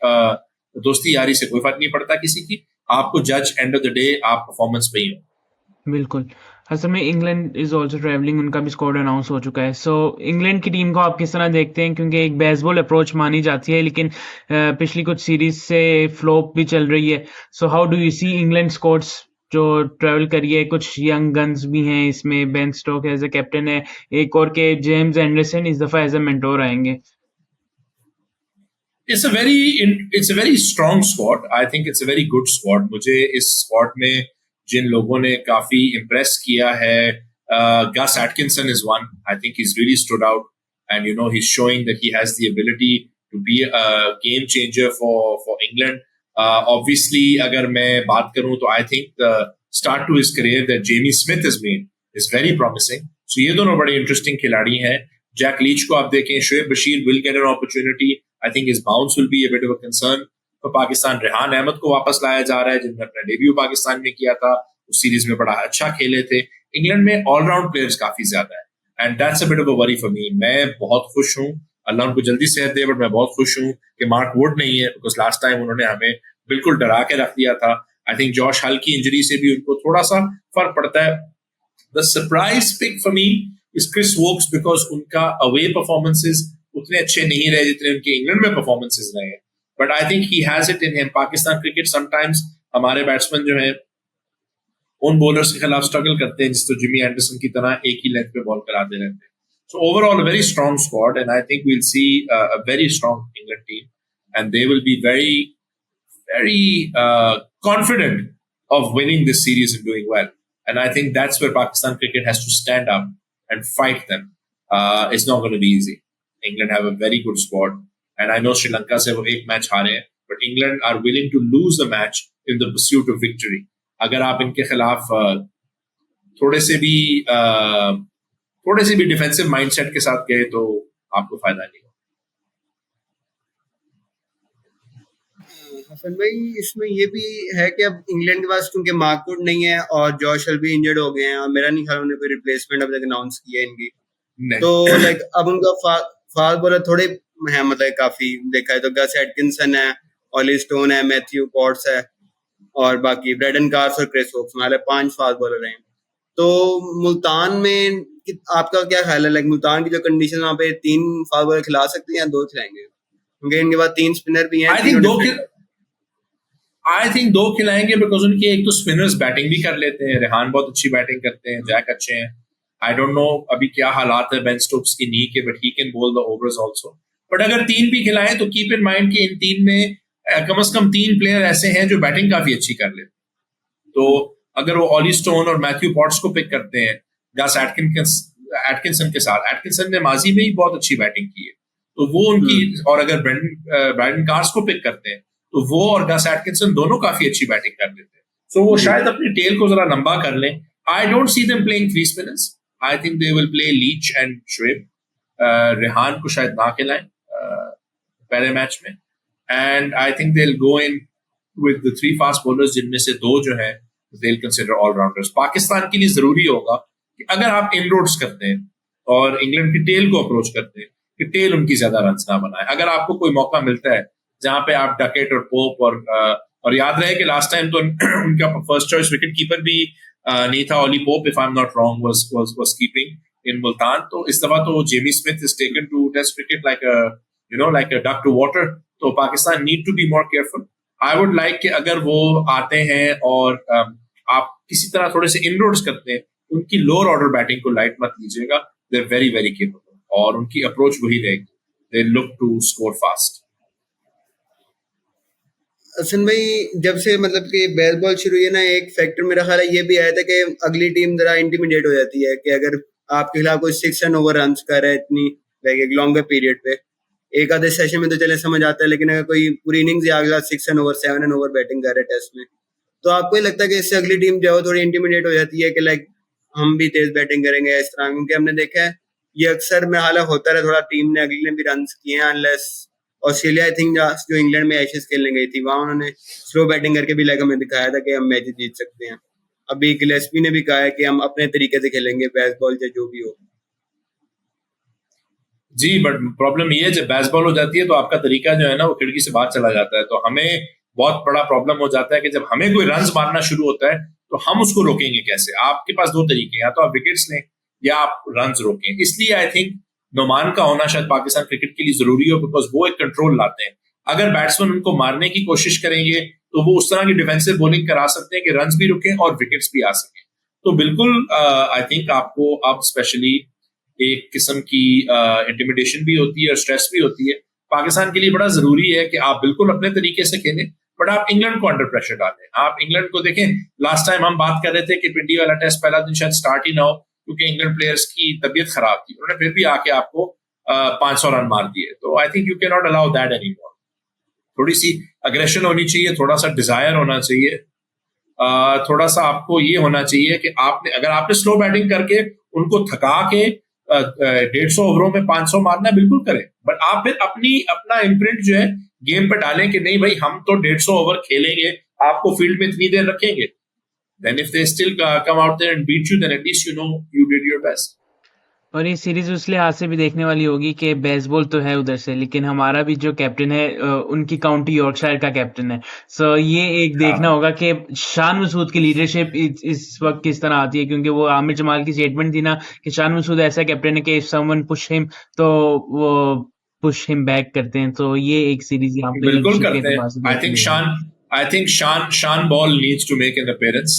दोस्ती यारी से कोई फर्क नहीं पड़ता किसी की, आपको जज एंड ऑफ द डे आप परफॉर्मेंस पे ही हो। बिल्कुल। असल में इंग्लैंड इज ऑल्सो ट्रैवलिंग, उनका भी स्क्वाड अनाउंस हो चुका है। सो इंग्लैंड की टीम को आप किस तरह देखते हैं? क्योंकि एक बेसबॉल अप्रोच मानी जाती है, लेकिन पिछली कुछ सीरीज से फ्लॉप भी चल रही है। So how do you see England squads जो ट्रैवल करिए? कुछ यंग गन्स भी हैं इसमें, Ben Stoke as a captain है, एक और के जेम्स एंडरसन इस दफा एज अ मेंटोर आएंगे। It's a very strong squad. I think it's a very good squad. मुझे इस squad में जिन लोगों ने काफी impress किया है, Gus Atkinson is one. I think he's really stood out, and he's showing that he has the ability to be a game changer for England. Obviously, अगर मैं बात करूं तो I think the start to his career that Jamie Smith has made is very promising. So ये दोनों बड़े interesting खिलाड़ी हैं। जैक लीच को आप देखें, Shoaib Bashir will get an opportunity. I think his bounce will be a bit of a concern. तो पाकिस्तान रेहान अहमद को वापस लाया जा रहा है, जिन्होंने अपना डेब्यू पाकिस्तान में किया था, उस सीरीज में बड़ा अच्छा खेले थे। इंग्लैंड में ऑलराउंड प्लेयर्स काफी ज्यादा है and that's a bit of a worry for me. मैं बहुत खुश हूँ, अल्लाह उनको जल्दी सेहत दे, बट मैं बहुत खुश हूँ कि मार्क वुड नहीं है, बिकॉज लास्ट टाइम उन्होंने हमें बिल्कुल डरा के रख दिया था। आई थिंक जॉश हल की इंजरी से भी उनको थोड़ा सा फर्क पड़ता है। The surprise pick for me is Chris Woakes, because उनका अवे परफॉर्मेंसेस उतने अच्छे नहीं रहे जितने उनके इंग्लैंड में परफॉर्मेंसेस रहे हैं, but I think he has it in him. Pakistan cricket sometimes हमारे बैट्समैन जो है उन बॉलर्स के खिलाफ स्ट्रगल करते हैं, जिस तो जिमी एंडरसन की तरह एक ही लेंथ पे बॉल कराते रहते हैं। So overall, a very strong squad, and I think we'll see a very strong England team, and they will be very, very confident of winning this series and doing well. And I think that's where Pakistan cricket has to stand up and fight them. It's not going to be easy. England have a very good squad, and I know Sri Lanka se wo ek match haare hain, but England are willing to lose the match in the pursuit of victory. अगर आप इनके खिलाफ थोड़े से भी डिफेंसिव माइंडसेट के साथ गए तो आपको फायदा नहीं होगा। हसन भाई, इसमें ये भी है कि अब इंग्लैंड के पास क्योंकि मार्कवुड नहीं है और जॉश हल भी इंजर्ड हो गए हैं, और मेरा नहीं ख्याल उन्होंने कोई रिप्लेसमेंट अब तक अनाउंस किया है इनकी, तो लाइक अब उनका फास्ट बॉलर थोड़े है, मतलब काफी देखा है तो गस एटकिंसन है, ऑली स्टोन है, मैथ्यू पॉट्स है, और बाकी ब्रेडन कार्स और क्रिस वोक्स, मतलब 5 फास्ट बॉलर हैं। तो मुल्तान में आपका क्या ख्याल है, लाइक मुल्तान की जो कंडीशन वहाँ पे 3 फास्ट बॉलर खिला सकते हैं या 2 खिलाएंगे, क्योंकि इनके पास 3 स्पिनर भी हैं। आई थिंक 2 खिलाएंगे, बिकॉज उनके एक तो स्पिनर्स बैटिंग भी कर लेते हैं, रेहान बहुत अच्छी बैटिंग करते हैं, जैक अच्छे हैं। आई डोंट नो अभी क्या हालात है बेन स्टोक्स की नी के, बट ही कैन बोल द ओवर्स आल्सो। बट अगर 3 भी खिलाएं तो कीप इन माइंड कि इन 3 में कम से कम 3 प्लेयर ऐसे हैं जो बैटिंग काफी अच्छी कर लेते हैं। तो अगर वो ऑली स्टोन और मैथ्यू पॉट्स को पिक करते हैं गस एटकिंसन के साथ, एटकिंसन ने माजी में ही बहुत अच्छी बैटिंग की है, तो वो उनकी, और अगर ब्रेडन कार्स को पिक करते हैं तो वो और गस एटकिंसन दोनों काफी अच्छी बैटिंग कर लेते हैं। सो वो शायद अपनी टेल को जरा लंबा कर लें। I don't see them playing 3 spinners, I think they will play Leach and Shoaib. Rehan को शायद ना खिलाएं पहले मैच में, and I think they will go in with the 3 fast bowlers, जिनमें से 2 जो है they'll consider all-rounders. पाकिस्तान के लिए जरूरी होगा कि अगर आप इनरोड्स करते हैं और इंग्लैंड की टेल को अप्रोच करते हैं कि टेल उनकी ज्यादा रन ना बनाए, अगर आपको कोई मौका मिलता है जहां पे आप डकेट और पोप और याद रहे कि लास्ट टाइम तो उनका फर्स्ट चॉइस विकेट कीपर भी नहीं था, Ollie Pope if I am not wrong was keeping in Multan, तो इस दफा तो Jamie Smith is taken to test cricket like a duck to water, तो Pakistan need to be more careful. I would like कि अगर वो आते हैं और आप किसी तरह थोड़े से इनरोड्स करते हैं, उनकी लोअर ऑर्डर बैटिंग को लाइट मत लीजिएगा, they are very very capable, और उनकी अप्रोच वही रहेगी, they look to score fast. Hasan भाई, जब से मतलब कि बेसबॉल शुरू हुई है ना, एक फैक्टर मेरा ख्याल है ये भी आया था कि अगली टीम जरा इंटिमिडेट हो जाती है कि अगर आपके खिलाफ कोई 6 रन ओवर रन कर रहा है इतनी लाइक एक लॉन्गर पीरियड पे, एक आधे सेशन में तो चले समझ आता है, लेकिन अगर कोई पूरी इनिंग्स या अगला 6 run over 7 run over batting कर रहा है टेस्ट में, तो आपको ही लगता है कि इससे अगली टीम जो है थोड़ी इंटिमिडेट हो जाती है कि लाइक हम भी तेज बैटिंग करेंगे इस तरह, क्योंकि हमने देखा है ये अक्सर में हालात होता रहा, थोड़ा टीम ने अगली ने भी रन किए हैं, अनलेस ऑस्ट्रेलिया आई थिंक जो इंग्लैंड में एशेज खेलने गई थी, वहां उन्होंने स्लो बैटिंग करके भी लाइक हमें दिखाया था कि हम मैच जीत सकते हैं। अभी गिलेस्पी ने भी कहा है कि हम अपने तरीके से खेलेंगे बेसबॉल या जो भी हो। जी, बट प्रॉब्लम ये है जब बेसबॉल हो जाती है तो आपका तरीका जो है ना वो खिड़की से बाहर चला जाता है, तो हमें बहुत बड़ा प्रॉब्लम हो जाता है कि जब हमें कोई रन्स मारना शुरू होता है तो हम उसको रोकेंगे कैसे। आपके पास 2 तरीके हैं, या तो आप विकेट्स लें या आप रन्स रोकें। इसलिए आई थिंक नोमान का होना शायद पाकिस्तान क्रिकेट के लिए जरूरी हो, बिकॉज वो एक कंट्रोल लाते हैं। अगर बैट्समैन उनको मारने की कोशिश करेंगे तो वो उस तरह की डिफेंसिव बॉलिंग करा सकते हैं कि रन्स भी रुकें और विकेट्स भी आ सकें। तो बिल्कुल आई थिंक आपको अब स्पेशली एक किस्म की इंटिमिडेशन भी होती है और स्ट्रेस भी होती है। पाकिस्तान के लिए बड़ा जरूरी है कि आप बिल्कुल अपने तरीके से खेलें, बट आप इंग्लैंड को अंडर प्रेशर डालें। आप इंग्लैंड को देखें, लास्ट टाइम हम बात कर रहे थे कि पिंडी वाला टेस्ट पहला दिन शायद स्टार्ट ही ना हो क्योंकि इंग्लैंड प्लेयर्स की तबीयत खराब थी, उन्होंने फिर भी आके आपको 500 रन मार दिए। तो I think you can not allow that any more. थोड़ी सी अग्रेशन होनी चाहिए, थोड़ा सा डिजायर होना चाहिए, थोड़ा सा आपको ये होना चाहिए कि अगर आपने स्लो बैटिंग करके उनको थका के 150 ओवरों में 500 मारना बिल्कुल करें, बट आप फिर अपना इम्प्रिंट जो है गेम पे डालें कि नहीं भाई हम तो 150 ओवर खेलेंगे, आपको फील्ड में इतनी देर रखेंगे, then if they still come out there and beat you, then at least you know you did your best. और ये सीरीज उस लिहाज से भी देखने वाली होगी कि बेसबॉल तो है उधर से, लेकिन हमारा भी जो कैप्टन है उनकी काउंटी यॉर्कशायर का कैप्टन है। सो ये एक देखना हाँ होगा कि शान मसूद की लीडरशिप इस वक्त किस तरह आती है, क्योंकि वो आमिर जमाल की स्टेटमेंट थी ना कि शान मसूद ऐसा कैप्टन है कि इफ समवन पुश हिम तो वो पुश हिम बैक करते हैं। तो ये एक सीरीज यहाँ पे बिल्कुल लीडरशिप के करते हैं। एतबार से आई देखनी थिंक होगी। Sean Ball needs to make an appearance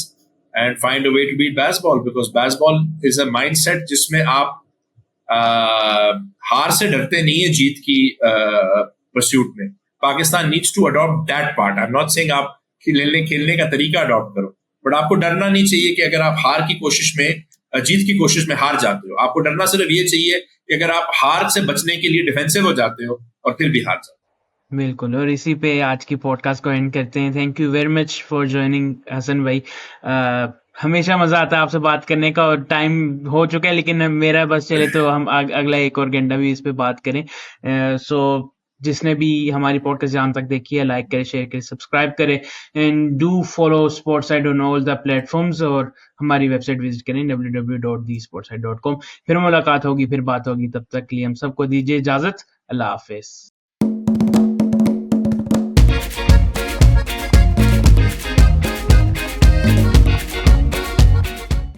and find a way to beat baseball, because baseball is a mindset जिसमें आप हार से डरते नहीं है जीत की परस्यूट में। Pakistan needs to adopt that part. I am not saying आप खेलने का तरीका अडॉप्ट करो, बट आपको डरना नहीं चाहिए कि अगर आप हार की कोशिश में जीत की कोशिश में हार जाते हो। आपको डरना सिर्फ ये चाहिए कि अगर आप हार से बचने के लिए डिफेंसिव हो जाते हो और फिर भी हार जाते हो। बिल्कुल, और इसी पे आज की पॉडकास्ट को एंड करते हैं। Thank you very much for joining Hasan भाई। हमेशा मजा आता है आपसे बात करने का, और टाइम हो चुका है, लेकिन मेरा बस चले तो हम अगला एक और घंटा भी इस पे बात करें। सो जिसने भी हमारी पॉडकास्ट यहाँ तक देखी है, लाइक करे, शेयर करे, सब्सक्राइब करे, and do follow sports side on all the platforms, और हमारी वेबसाइट विजिट करें www.thesportside.com। फिर मुलाकात होगी, फिर बात होगी, तब तक के लिए हम सबको दीजिए इजाजत। अल्लाह हाफिज।